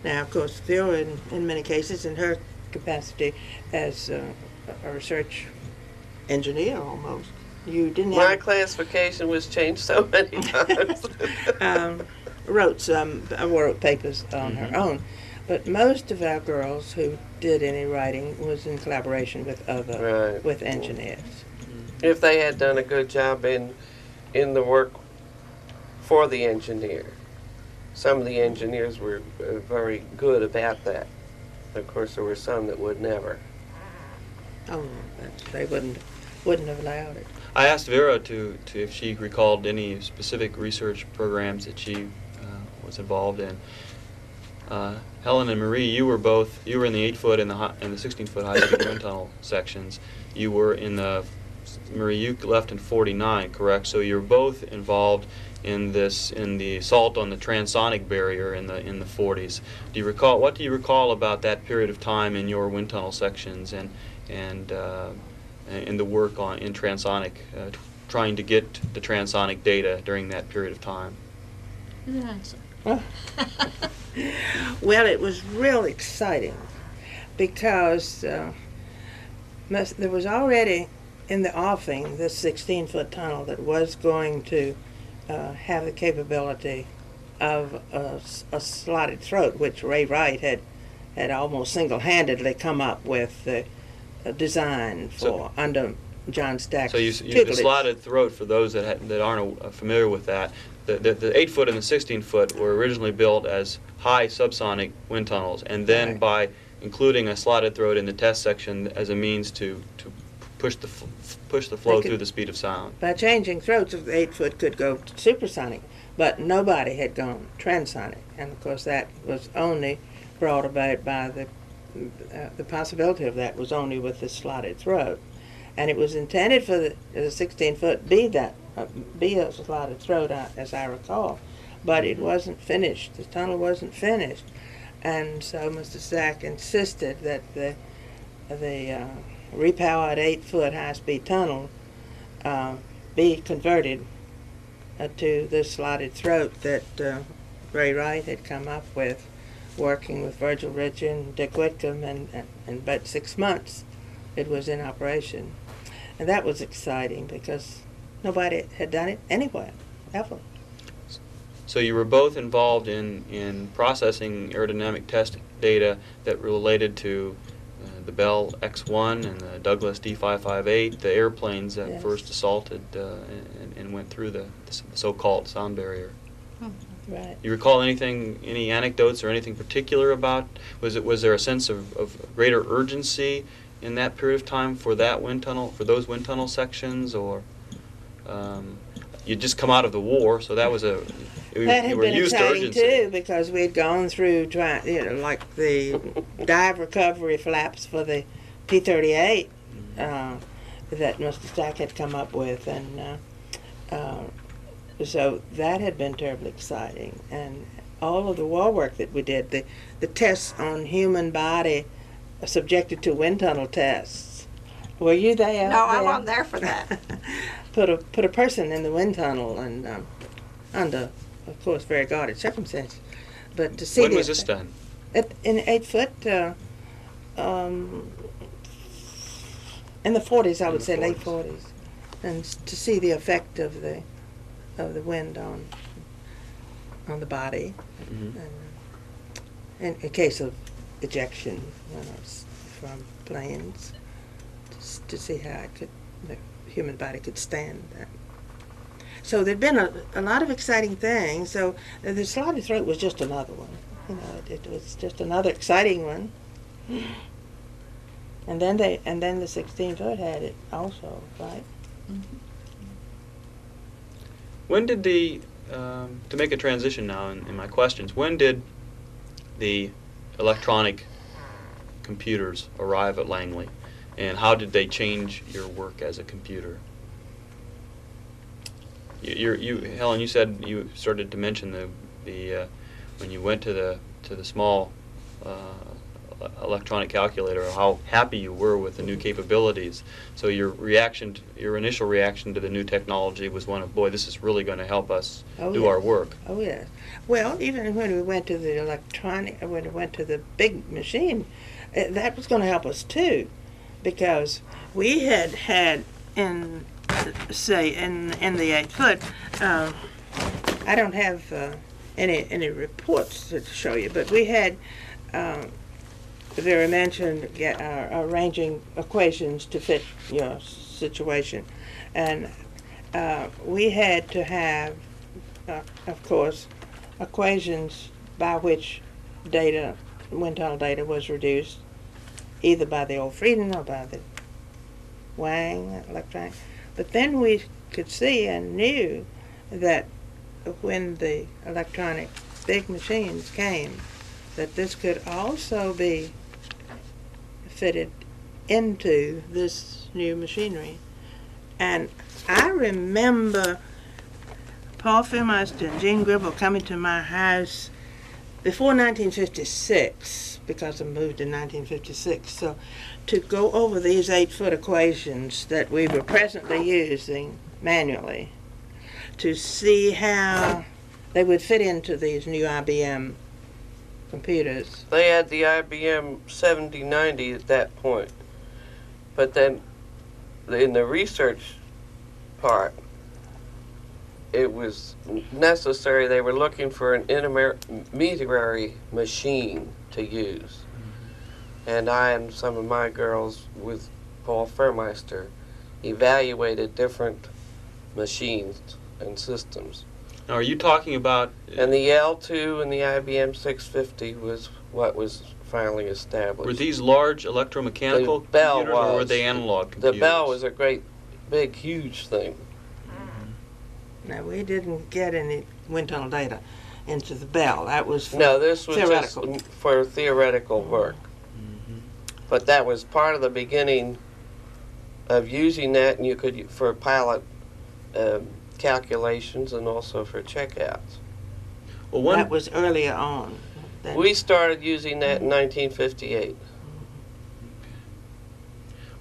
Now, of course, Phil, in many cases, in her capacity as a research engineer almost, you didn't My have classification was changed so many times. wrote papers on her own. But most of our girls who did any writing was in collaboration with Right. with engineers. If they had done a good job in the work for the engineer. Some of the engineers were very good about that. Of course, there were some that would never. Oh, they wouldn't have allowed it. I asked Vera to if she recalled any specific research programs that she was involved in. Helen and Marie, you were in the 8-foot and the 16-foot high-speed wind tunnel sections. You were in Marie, you left in 49, correct? So you're both involved in the assault on the transonic barrier in the 40s. What do you recall about that period of time in your wind tunnel sections and in the work in transonic, trying to get the transonic data during that period of time? Well, it was real exciting because there was already in the offing this 16-foot tunnel that was going to have the capability of a slotted throat, which Ray Wright had almost single-handedly come up with the design for under John Stack's So the tutelage. slotted throat, for those that aren't familiar with that, the 8-foot and the 16-foot were originally built as high subsonic wind tunnels, and then Right. by including a slotted throat in the test section as a means to push the flow They could- through the speed of sound. By changing throats, the 8-foot could go supersonic, but nobody had gone transonic. And of course, that was only brought about by the possibility of that was only with the slotted throat. And it was intended for the 16-foot be a slotted throat, as I recall, but it wasn't finished. The tunnel wasn't finished, and so Mr. Stack insisted that the repowered 8-foot high-speed tunnel be converted to the slotted throat that Ray Wright had come up with, working with Virgil Richer and Dick Whitcomb, and about 6 months it was in operation. And that was exciting because nobody had done it anywhere, ever. So you were both involved in processing aerodynamic test data that related to the Bell X-1 and the Douglas D-558, the airplanes that Yes. first assaulted and went through the so-called sound barrier. Right. You recall any anecdotes or anything particular about? Was there a sense of greater urgency in that period of time for that wind tunnel, for those wind tunnel sections, or you just come out of the war, so that was That you had were been used to exciting urgency. too, because we'd gone through like the dive recovery flaps for the P-38 that Mr. Stack had come up with, and so that had been terribly exciting. And all of the war work that we did, the tests on human body subjected to wind tunnel tests. Were you there? No, I wasn't there for that. Put a person in the wind tunnel and under, of course, very guarded circumstances. But to see When was this done? in 8 foot, in the 40s, I In would the say, late 40s. 40s, and to see the effect of the wind on the body, Mhm. and in case of ejection, from planes, to see how the human body could stand that. So there'd been a lot of exciting things. So the slotted throat was just another one. It was just another exciting one. And then the 16 foot had it also, right? When did to make a transition now in my questions, when did the electronic computers arrive at Langley, and how did they change your work as a computer? Helen, you said you started to mention the when you went to the small electronic calculator, how happy you were with the new capabilities. So your initial reaction to the new technology was one of, boy, this is really going to help us do our work. Oh yes. Well, even when we went to when we went to the big machine, that was going to help us too, because we had in the 8 foot. I don't have any reports to show you, but we had. Vera mentioned arranging equations to fit your situation, and we had to have, of course, equations by which wind tunnel data was reduced, either by the old Frieden or by the Wang electronic. But then we could see and knew that when the electronic big machines came, that this could also be fitted into this new machinery. And I remember Paul Fairmeister and Gene Gribble coming to my house before 1956, because I moved in 1956, so to go over these 8 foot equations that we were presently using manually to see how they would fit into these new IBM computers. They had the IBM 7090 at that point. But then in the research part, it was necessary. They were looking for an intermediary machine to use. And I and some of my girls with Paul Fairmeister evaluated different machines and systems. Now, are you talking about? And the L2 and the IBM 650 was what was finally established. Were these large electromechanical The Bell computers, or were was. they analog computers? The Bell was a great, big, huge thing. Now, we didn't get any wind tunnel data into the Bell. That was for No, this was theoretical. just for theoretical work. Mhm. But that was part of the beginning of using that, and you could for pilot calculations and also for checkouts. Well, one That was earlier on. than- We started using that in 1958.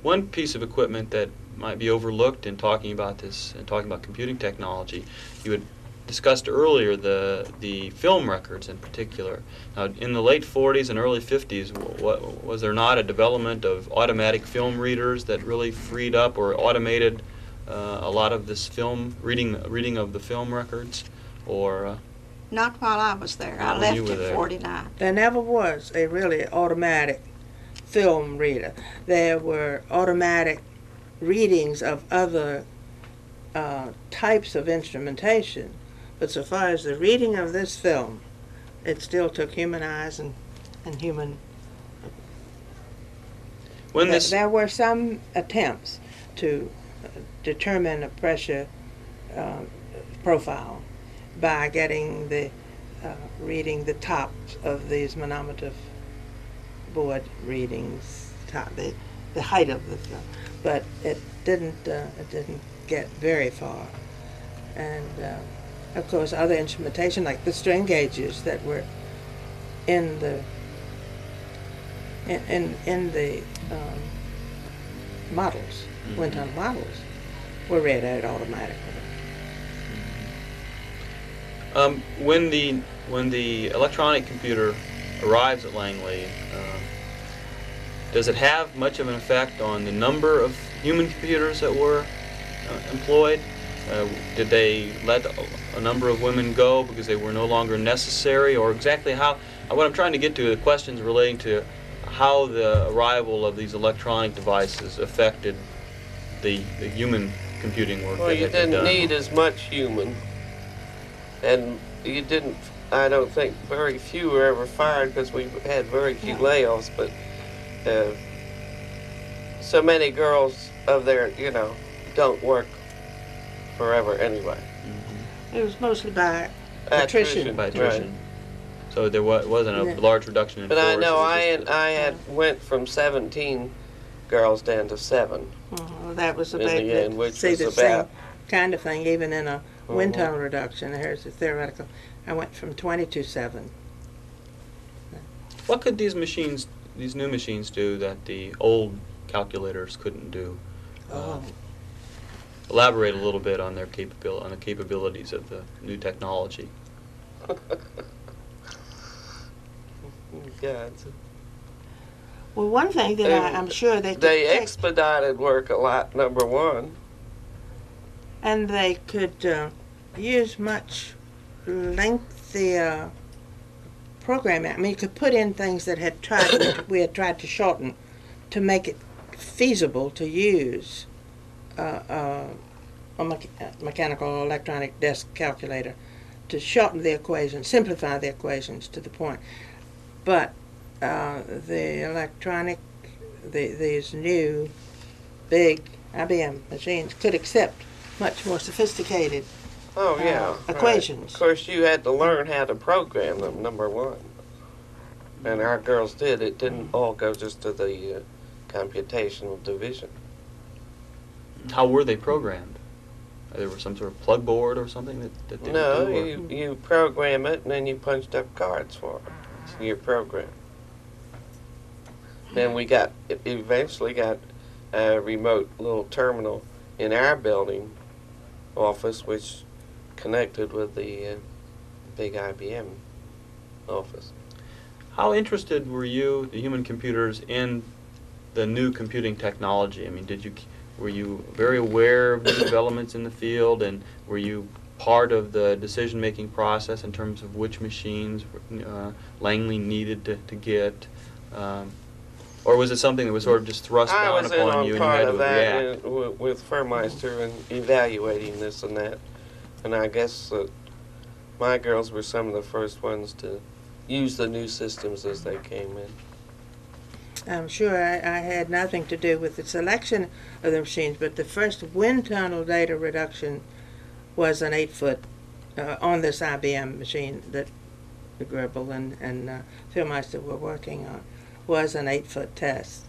One piece of equipment that might be overlooked in talking about this and talking about computing technology. You had discussed earlier the film records in particular. Now, in the late 40s and early 50s, was there not a development of automatic film readers that really freed up or automated a lot of this film reading of the film records? Or Not while I was there. I when left you were in there. 49. There never was a really automatic film reader. There were automatic readings of other types of instrumentation, but so far as the reading of this film, it still took human eyes and human. when this There were some attempts to determine a pressure profile by getting the reading the tops of these manometer board readings, the height of the film, but it didn't get very far. And of course, other instrumentation like the strain gauges that were in the models, wind tunnel models, were read out automatically. When the electronic computer arrives at Langley, does it have much of an effect on the number of human computers that were employed? Did they let a number of women go because they were no longer necessary, or exactly how? What I'm trying to get to are questions relating to how the arrival of these electronic devices affected the human computing work. Well, that you had been didn't done. need as much human, and you didn't. I don't think very few were ever fired because we had very few layoffs. But so many girls of there, don't work forever anyway. It was mostly by attrition. By Right. attrition. So there wasn't a Yeah. large reduction in But I force, know it was I just had went from 17 girls down to 7. Well, that was a In the big, end, which see was the about- same kind of thing, even in a wind Mhm. tunnel reduction. Here's the theoretical. I went from 20 to 7. What could these new machines do that the old calculators couldn't do? Oh. Elaborate a little bit on the capabilities of the new technology. God. Well, one thing that I'm sure they could They take, expedited work a lot, number one. and they could use much lengthier programming. I mean, you could put in things that we had tried to shorten to make it feasible to use a mechanical or electronic desk calculator to shorten the equations, simplify the equations to the point. But the electronic, these new big IBM machines could accept much more sophisticated Oh, yeah. right. equations. Of course, you had to learn how to program them, number one. And our girls did. It didn't all go just to the computational division. How were they programmed? There was some sort of plug board or something that they No, would do? you program it and then you punched up cards for it. It's your program. Then we eventually got a remote little terminal in our building office which connected with the big IBM office. How interested were you, the human computers, in the new computing technology? I mean, were you very aware of the developments in the field, and were you part of the decision-making process in terms of which machines Langley needed to get? Or was it something that was sort of just thrust I down was in upon on you and you part had of to that react? with Furmeister and evaluating this and that. And I guess my girls were some of the first ones to use the new systems as they came in. I'm sure I had nothing to do with the selection of the machines, but the first wind tunnel data reduction was an 8-foot on this IBM machine that Goebel and Philmeister were working on, was an 8-foot test.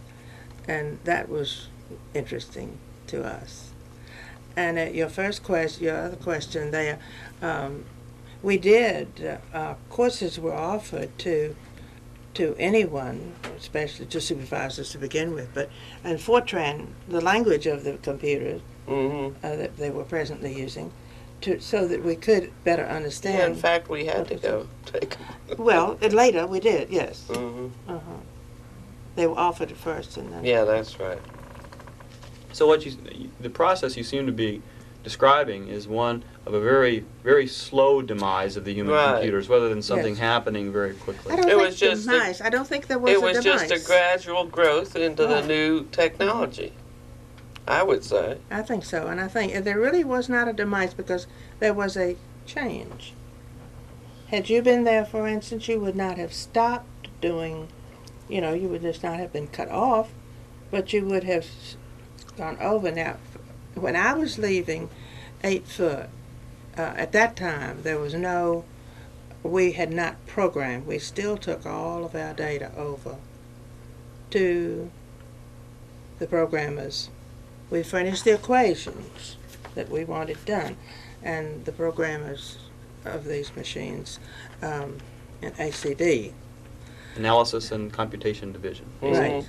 And that was interesting to us. And your other question there, we did, courses were offered to to anyone, especially to supervisors to begin with. But and Fortran, the language of the computers that they were presently using, so that we could better Yeah, in understand. fact, we had to go take them. Well, later we did, yes. Hmm. They were offered at first, and then Yeah, that's right. So the process you seem to be describing is one of a very, very slow demise of the human Right. computers, rather than something Yes. happening very quickly. I don't It think was just a- demise. I don't think there was It a was demise. just a gradual growth into the Right. new technology, I would say. I think so, and I think there really was not a demise because there was a change. Had you been there, for instance, you would not have stopped doing, you would just not have been cut off, but you would have gone over. Now, when I was leaving 8 Foot, at that time, we had not programmed. We still took all of our data over to the programmers. We furnished the equations that we wanted done, and the programmers of these machines in ACD, Analysis and Computation Division. right,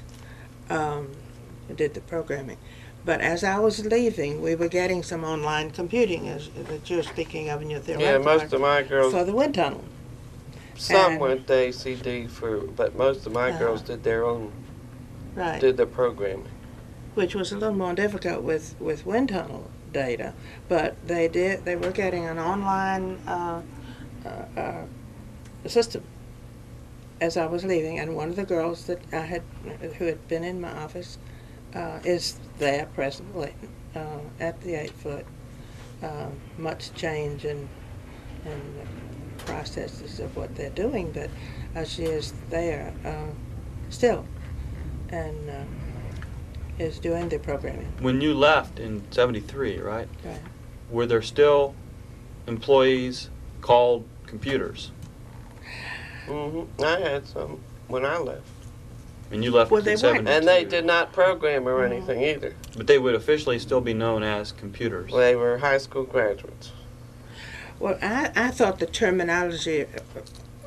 did the programming. But as I was leaving, we were getting some online computing, that you're speaking of in your Yeah, theoretical most of my girls, for the wind tunnel. some and- went to ACD but most of my girls did their own, Right. did the programming. Which was a little more difficult with wind tunnel data, but they were getting an online system as I was leaving, and one of the girls that who had been in my office is there presently at the 8 Foot. Much change in the processes of what they're doing, but she is there still, and is doing the programming. When you left in '73, right? Right. Were there still employees called computers? I had some when I left. And you left Well, in they weren't. '72. And they did not program or anything either. But they would officially still be known as computers. They were high school graduates. Well, I thought the terminology,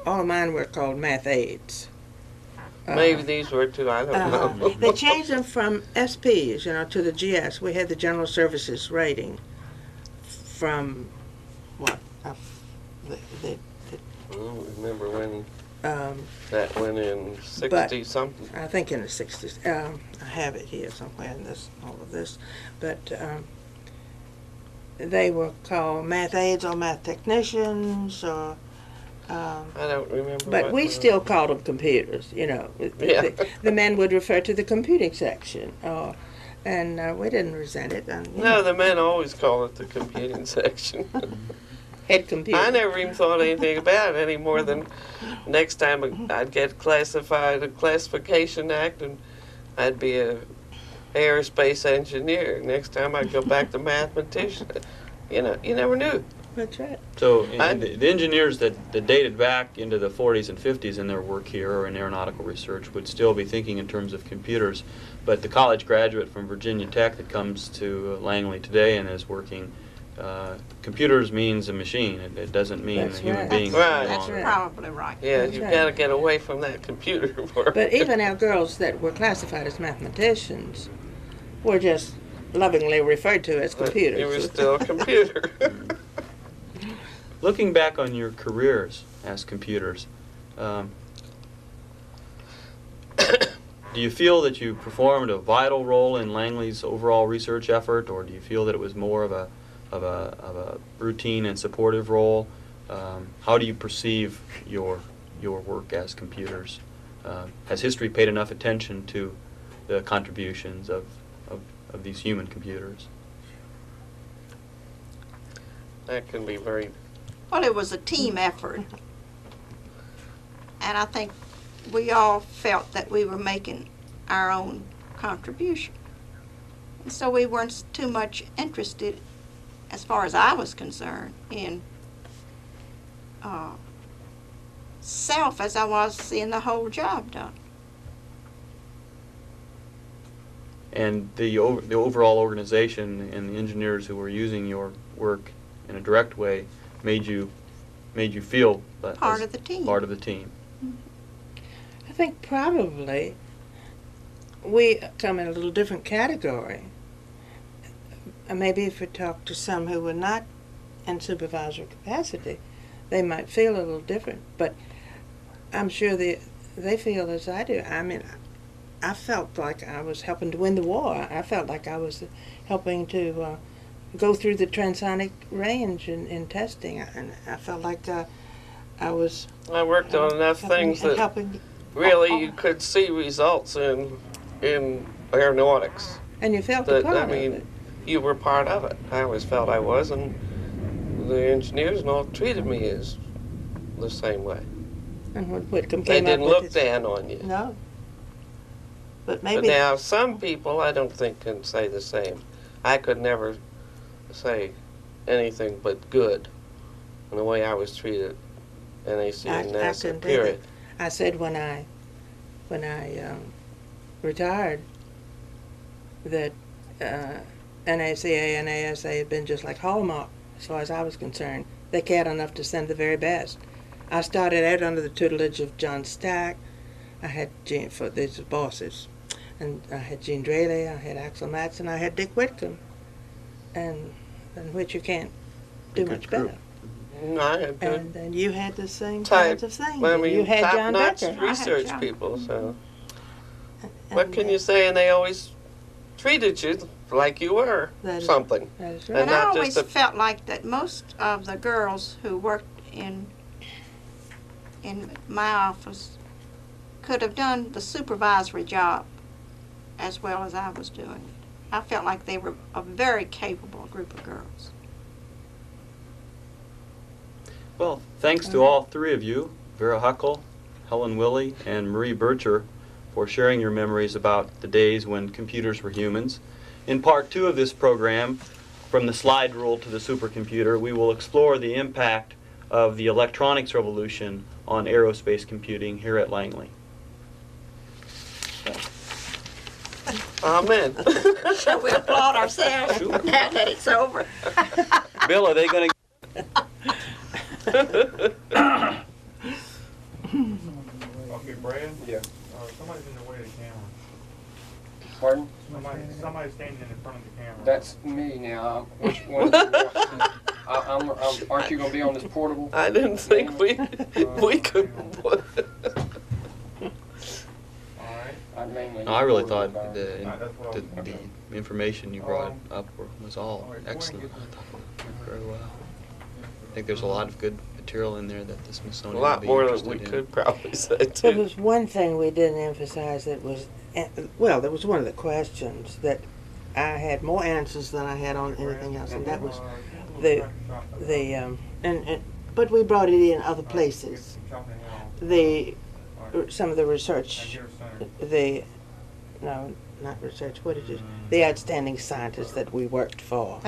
all of mine were called math aides. Maybe these were too, I don't know. They changed them from SPs, to the GS. We had the General Services rating from, what, I don't remember when um, that went in, 60-something. I think in the 60s. I have it here somewhere in all of this. But they were called math aides or math technicians or... I don't remember. But what we were. still called them computers, Yeah. The men would refer to the computing section, and we didn't resent it. No, the men always call it the computing section. Head computer. I never even thought anything about it any more than next time I'd get classified, a classification act, and I'd be a aerospace engineer. Next time I'd go back to mathematician. You never knew. That's right. So I- the engineers that dated back into the 40s and 50s in their work here or in aeronautical research would still be thinking in terms of computers. But the college graduate from Virginia Tech that comes to Langley today and is working, computers means a machine. It doesn't mean That's a human right. being. Right. any That's longer. right. probably right. Yeah, That's you've right. got to get away from that computer work. But even our girls that were classified as mathematicians were just lovingly referred to as computers. You were still a computer. Looking back on your careers as computers, do you feel that you performed a vital role in Langley's overall research effort, or do you feel that it was more of a routine and supportive role? How do you perceive your work as computers? Has history paid enough attention to the contributions of these human computers? That can be very. Well, it was a team effort. And I think we all felt that we were making our own contribution. And so we weren't too much interested, as far as I was concerned, in self as I was seeing the whole job done. And the overall organization and the engineers who were using your work in a direct way made you feel that Part as of the team. Part of the team. I think probably we come in a little different category. Maybe if we talk to some who were not in supervisory capacity, they might feel a little different. But I'm sure they feel as I do. I mean, I felt like I was helping to win the war. I felt like I was helping to go through the transonic range in testing, and I felt like I was. I worked on enough things that helping. really you could see results in aeronautics. And you felt That, a part I of mean, it. you were part of it. I always felt I was, and the engineers and all treated me as the same way. And when Whitcomb They came didn't up look with his, down on you. No. But But maybe now some people I don't think can say the same. I could never say anything but good in the way I was treated in AC I and couldn't NASA, either. period. I said when I retired that NACA and ASA had been just like Hallmark, as far as I was concerned. They cared enough to send the very best. I started out under the tutelage of John Stack. I had Gene, for these bosses, and I had Gene Draley, I had Axel Matson, I had Dick Whitcomb, and than which you can't do Good much group. better. I had good, And then you had the same Type- kinds of things. I And mean, you had John top-notch Becker. research John. people, so. And, What can you say? And they always treated you like you were That is- something. That is And right. And I not always just a- felt like that most of the girls who worked in my office could have done the supervisory job as well as I was doing it. I felt like they were a very capable group of girls. Well, thanks to all three of you, Vera Huckel, Helen Willie, and Marie Bircher, for sharing your memories about the days when computers were humans. In part 2 of this program, From the Slide Rule to the Supercomputer, we will explore the impact of the electronics revolution on aerospace computing here at Langley. Amen. Shall we applaud ourselves now that it's over? Bill, are they going to... Okay, Brad? Yeah. Somebody's in the way of the camera. Pardon? Somebody's standing in front of the camera. That's me now. Which one? Aren't you going to be on this portable? I didn't think we could. All right. I mainly. No, I really portable thought environment. That's what I was the thinking. information you brought up was all excellent. I thought it went very well. I think there's a lot of good material in there that the A Smithsonian would lot be more than interested we in. could probably say There too. was one thing we didn't emphasize that was, well, there was one of the questions that I had more answers than I had on anything else, and that was but we brought it in other places. Some of the research, not research, what is it? The outstanding scientists that we worked for.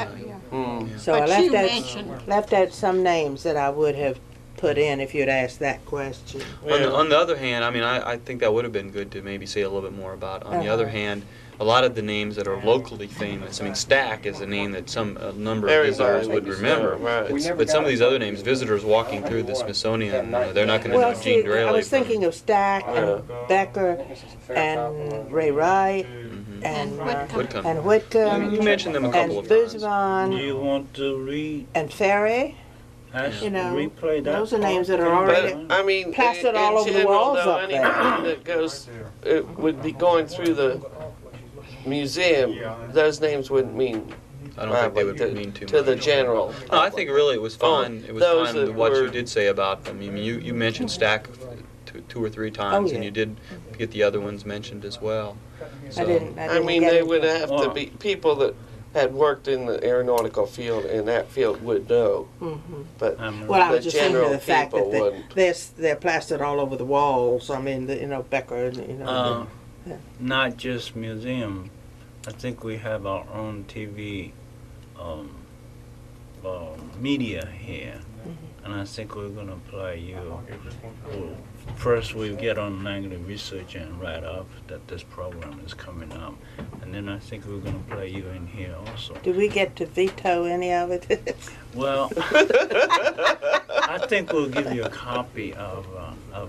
Mm. So But I you left mentioned- out some names that I would have put in if you'd asked that question. On the other hand, I mean, I think that would have been good to maybe say a little bit more about. On the Uh-huh. other hand, a lot of the names that are locally famous, I mean, Stack is a name that a number of Everybody visitors would knows, remember. right. We never But some got of these a- other names, visitors walking through the Smithsonian, they're not going to Well, know see, Gene Draley. I was thinking of Stack Yeah. and Becker This is a fair top and one. Ray Wright Mhm. and Whitcomb. and Whitcomb You mentioned them a and couple of times. Do Bouzevin you want to and Ferry. actually You know, replay that? those are names part? that are already But I mean, plastered in all over the general, walls though, up there. anything that goes, it would be going through the museum. Those names wouldn't mean I don't think they would to, mean too to the much. general. No, I think really it was fine. It was those fine that what you were- did say about them. I mean, you mentioned Stack two or three times, and yeah. you did get the other ones mentioned as well. I didn't. I mean, get they into would it. have to be people that had worked in the aeronautical field in that field would know, Mhm. but Well, I the was just thinking of general the fact that people wouldn't. they're plastered all over the walls. I mean, Becker, yeah. Not just museum. I think we have our own TV media here. and I think we're gonna apply you. Okay, just one second. First, we get on language research and write off that this program is coming up, and then I think we're gonna play you in here also. Do we get to veto any of it? Well, I think we'll give you a copy of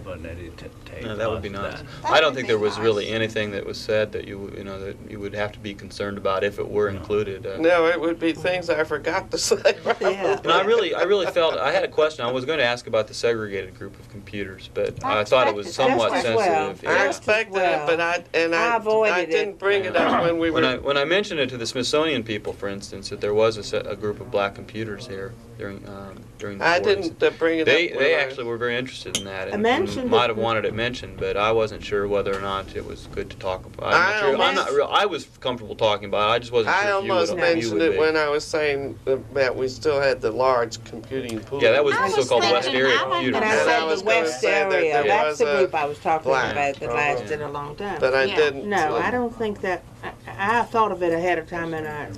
an edited tape. Yeah, that would be of nice. that. I don't would think be there was nice. really anything that was said that that you would have to be concerned about if it were included. No, it would be things I forgot to say. Yeah. And I really felt I had a question. I was going to ask about the segregated group of computers, but I thought it was expected somewhat that. Just as well. sensitive. I Yeah. expected Well, it, but I avoided I it. didn't bring it up when we were. When I mentioned it to the Smithsonian people, for instance, that there was a group of black computers here during the I 40s. didn't bring it They up. they actually were very interested in that I and mentioned might it- have wanted it mentioned, but I wasn't sure whether or not it was good to talk about. I was comfortable talking about it. I just wasn't I sure if you almost would, mentioned you would it be. when I was saying that we still had the large computing pool. Yeah, that was I the was so-called West thinking- area I was computers. And I And I said was the gonna West say that area. there That's was the a group I was talking black, about that lasted uh-huh. a long time. But I Yeah. didn't. No, I don't think that. I thought of it ahead of time, and I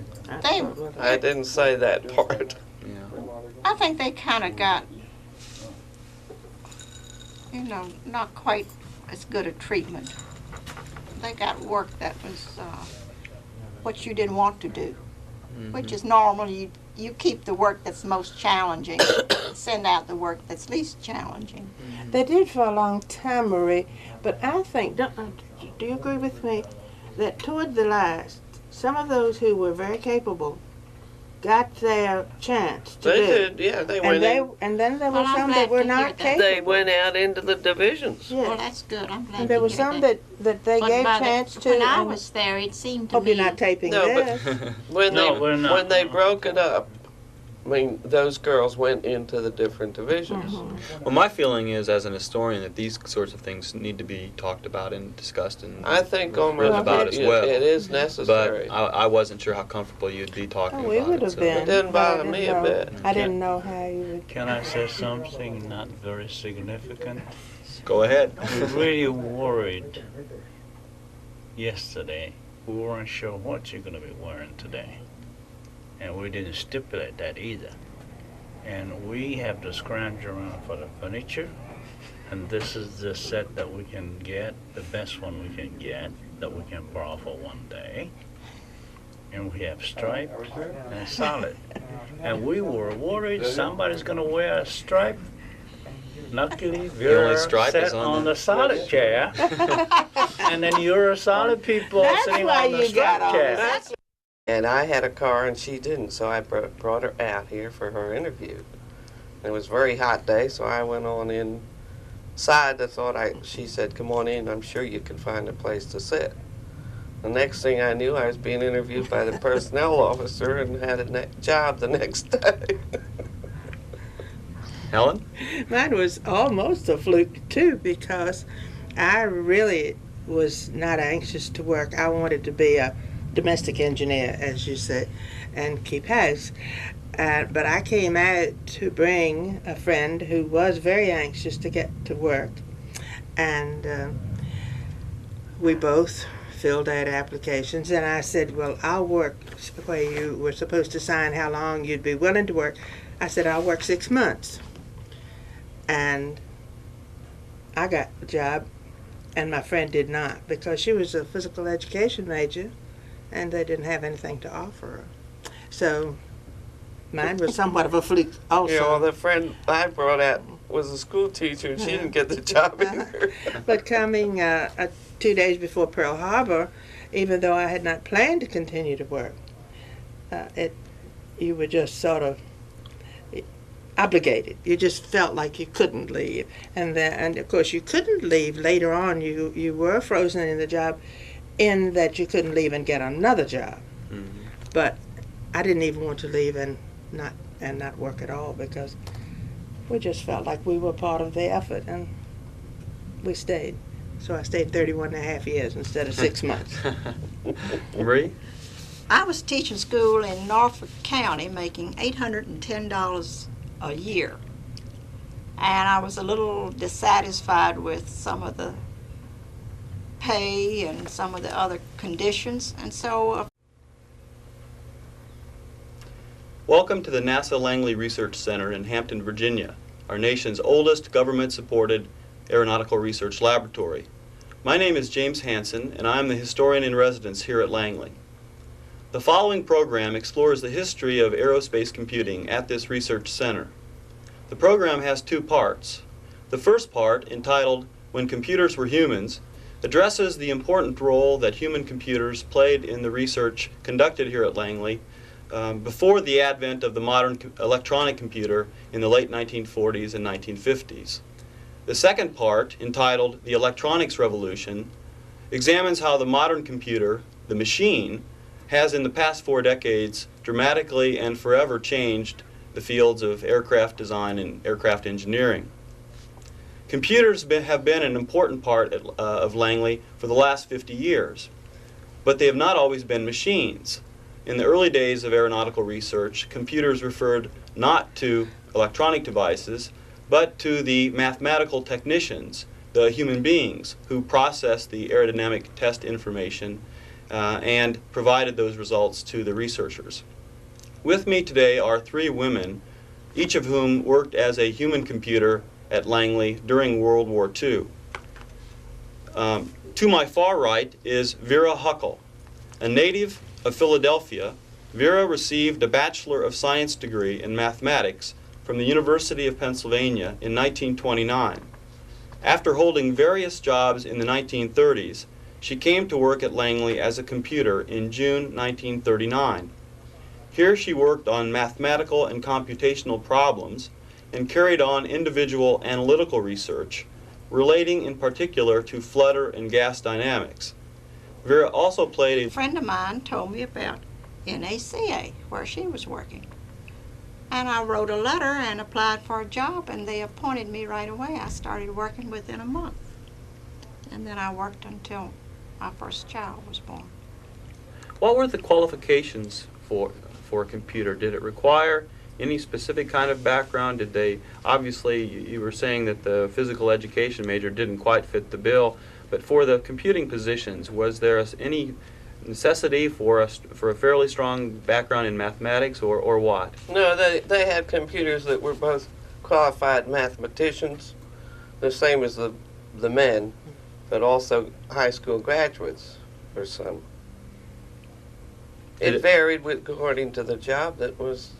They- thought, well, I didn't say that part. Yeah. I think they kind of got, not quite as good a treatment. They got work that was what you didn't want to do, which is normal. You keep the work that's most challenging, send out the work that's least challenging. They did for a long time, Marie. But I think, do you agree with me that toward the last, some of those who were very capable got their chance to They do. did, yeah. They went And then there were Well, I'm some glad that were to hear not that. in. capable. They went out into the divisions. Well, Yeah. that's good. I'm glad And there to were hear some that. that they But gave by the- chance to. When I and was there, it seemed to hope me. you're not taping No, but- this. When No, we're not. when they broke it up, I mean, those girls went into the different divisions. Well, my feeling is, as an historian, that these sorts of things need to be talked about and discussed and I think written almost about as well. it is But necessary. I wasn't sure how comfortable you'd be talking Oh, about we would it. have so- been. It didn't but I bother didn't me a know- bit. I didn't know how you would. Can I say something not very significant? Go ahead. We really worried yesterday. We weren't sure what you're gonna be wearing today, and we didn't stipulate that either. And we have to scrounge around for the furniture, and this is the set that we can get, the best one we can get, that we can borrow for one day. And we have stripe and solid. And we were worried somebody's gonna wear a stripe. Luckily, Vera stripe sat is on on the- the solid chair, and then you're a solid people That's sitting why on the you got stripe all chair. this. And I had a car and she didn't, so I brought her out here for her interview. It was a very hot day, so I went on inside. She said, "Come on in. I'm sure you can find a place to sit." The next thing I knew, I was being interviewed by the personnel officer and had a job the next day. Helen? Mine was almost a fluke too, because I really was not anxious to work. I wanted to be a domestic engineer, as you said, and keep house. But I came out to bring a friend who was very anxious to get to work, and we both filled out applications. And I said, "Well, I'll work where you were supposed to sign how long you'd be willing to work." I said, "I'll work 6 months." And I got the job, and my friend did not, because she was a physical education major, and they didn't have anything to offer her. So mine was somewhat of a fluke also. You know, the friend I brought out was a school teacher, and she didn't get the job either. But coming 2 days before Pearl Harbor, even though I had not planned to continue to work, you were just sort of obligated. You just felt like you couldn't leave, and of course you couldn't leave. Later on, you were frozen in the job, in that you couldn't leave and get another job. Mm-hmm. But I didn't even want to leave and not work at all, because we just felt like we were part of the effort, and we stayed. So I stayed 31 and a half years instead of 6 months. Marie? I was teaching school in Norfolk County, making $810 a year. And I was a little dissatisfied with some of the pay and some of the other conditions. And so Welcome to the NASA Langley Research Center in Hampton, Virginia. our nation's oldest government-supported aeronautical research laboratory. My name is James Hansen, and I am the historian in residence here at Langley. The following program explores the history of aerospace computing at this research center. The program has two parts. The first part, entitled When Computers Were Humans, addresses the important role that human computers played in the research conducted here at Langley before the advent of the modern electronic computer in the late 1940s and 1950s. The second part, entitled The Electronics Revolution, examines how the modern computer, the machine, has in the past 4 decades dramatically and forever changed the fields of aircraft design and aircraft engineering. Computers have been an important part of Langley for the last 50 years, but they have not always been machines. In the early days of aeronautical research, computers referred not to electronic devices, but to the mathematical technicians, the human beings who processed the aerodynamic test information and provided those results to the researchers. With me today are 3 women, each of whom worked as a human computer at Langley during World War II. To my far right is Vera Huckel. A native of Philadelphia, Vera received a Bachelor of Science degree in mathematics from the University of Pennsylvania in 1929. After holding various jobs in the 1930s, she came to work at Langley as a computer in June 1939. Here she worked on mathematical and computational problems and carried on individual analytical research, relating in particular to flutter and gas dynamics. Vera also played A friend of mine told me about NACA, where she was working. And I wrote a letter and applied for a job, and they appointed me right away. I started working within a month. And then I worked until my first child was born. What were the qualifications for a computer? Did it require any specific kind of background? Did they, obviously you were saying that the physical education major didn't quite fit the bill, but for the computing positions, was there any necessity for a fairly strong background in mathematics or what? No, they had computers that were both qualified mathematicians, the same as the men, but also high school graduates or some. It varied according to the job that was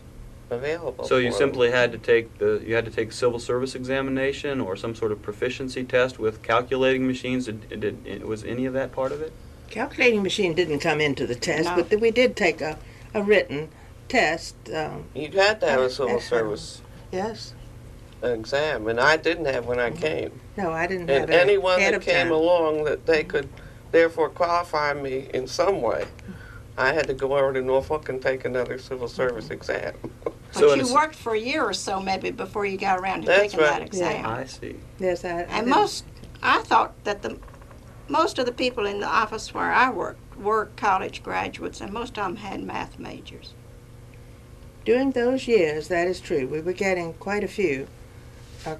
available. So you for simply them. had to take civil service examination or some sort of proficiency test with calculating machines. Was any of that part of it? Calculating machine didn't come into the test, No. but we did take a written test. You had to have a at civil home. service Yes. exam, and I didn't have when I came. No, I didn't have And it anyone ahead that of came time. along that they could therefore qualify me in some way, I had to go over to Norfolk and take another civil service exam. So But in you a- worked for a year or so maybe before you got around to That's taking right. that exam. I see. Yes, I And didn't- I thought that most of the people in the office where I worked were college graduates, and most of them had math majors. During those years, that is true. We were getting quite a few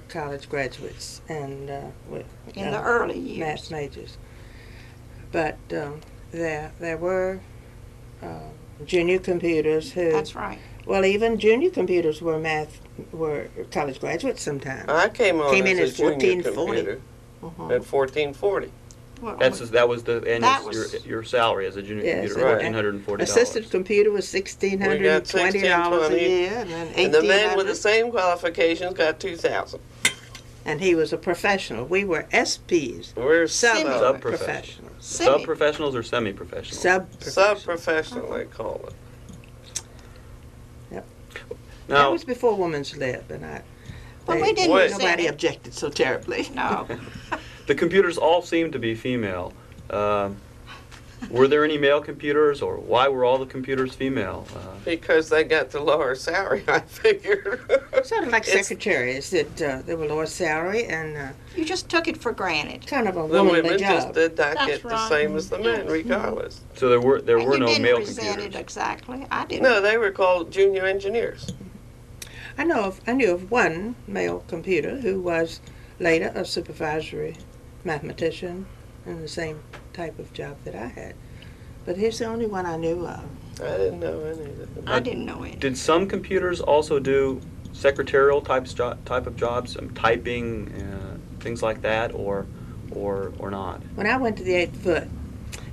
college graduates and In the early math years. majors. But there were junior computers who, That's right. well, even junior computers were college graduates sometimes. I came on Came in as at a junior 1440. computer Uh-huh. at 1440. Well, That was the annual That was- your salary as a junior Yes, computer, right. $1,440. Assistant computer was $1,620 a $1,620, year, and then And the men with the $1,800. same qualifications got 2,000. And he was a professional. We were SPs, We're sub-professionals. Sub-professionals or semi-professionals? Sub-professionals. sub-professional, they call it. That Now, was before women's lib, and Well, we didn't Wait. resent nobody it. objected so terribly. No. the computers all seem to be female. Were there any male computers, or why were all the computers female? Because they got the lower salary, I figured. Sort of like It's- secretaries that they were lower salary and You just took it for granted. kind of a The womanly women just job. did not That's get the right. same as the men, regardless. So there were And you no didn't male resent computers. it exactly. I didn't. No, they were called junior engineers. I knew of one male computer who was later a supervisory mathematician in the same type of job that I had. But he's the only one I knew of. I didn't know any of them. I didn't know it. Did some computers also do secretarial type of jobs, typing, things like that, or not? When I went to the 8 foot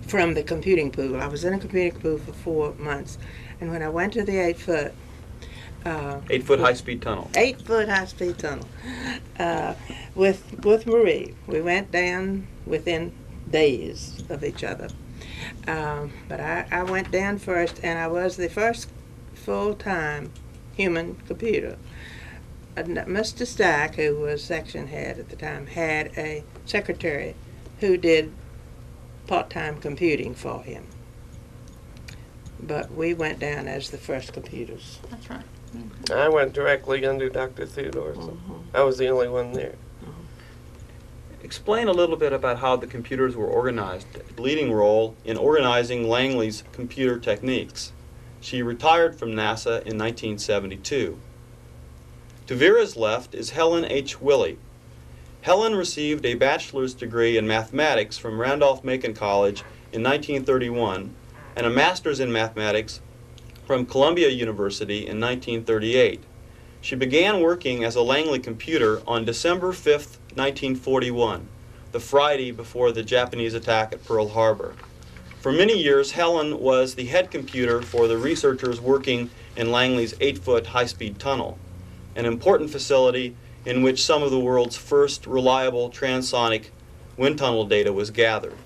from the computing pool, I was in a computing pool for 4 months, and when I went to the 8 foot, 8 foot high speed tunnel. 8 foot high speed tunnel, with Marie, we went down within days of each other. But I went down first, and I was the first full-time human computer. Mr. Stack, who was section head at the time, had a secretary who did part-time computing for him. But we went down as the first computers. That's right. I went directly under Dr. Theodore, so I was the only one there. Explain a little bit about how the computers were organized, a leading role in organizing Langley's computer techniques. She retired from NASA in 1972. To Vera's left is Helen H. Willey. Helen received a bachelor's degree in mathematics from Randolph-Macon College in 1931 and a master's in mathematics from Columbia University in 1938. She began working as a Langley computer on December 5, 1941, the Friday before the Japanese attack at Pearl Harbor. For many years, Helen was the head computer for the researchers working in Langley's 8 foot high speed tunnel, an important facility in which some of the world's first reliable transonic wind tunnel data was gathered.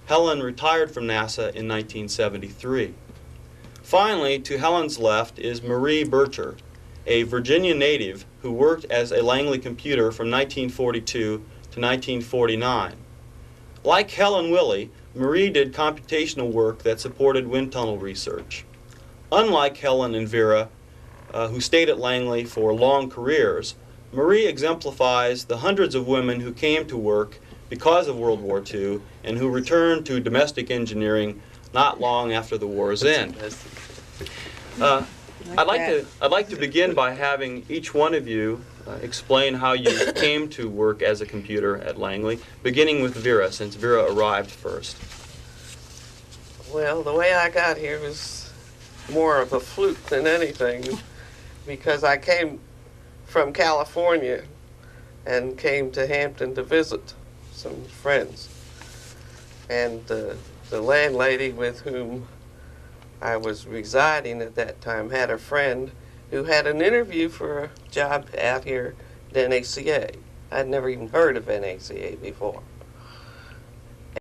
Helen retired from NASA in 1973. Finally, to Helen's left is Marie Bircher, a Virginia native who worked as a Langley computer from 1942 to 1949. Like Helen Willey, Marie did computational work that supported wind tunnel research. Unlike Helen and Vera, who stayed at Langley for long careers, Marie exemplifies the hundreds of women who came to work because of World War II and who returned to domestic engineering not long after the war's end. I'd like to begin by having each one of you explain how you came to work as a computer at Langley, beginning with Vera, since Vera arrived first. Well, the way I got here was more of a fluke than anything, because I came from California and came to Hampton to visit some friends. And the landlady with whom I was residing at that time had a friend who had an interview for a job out here at NACA. I'd never even heard of NACA before.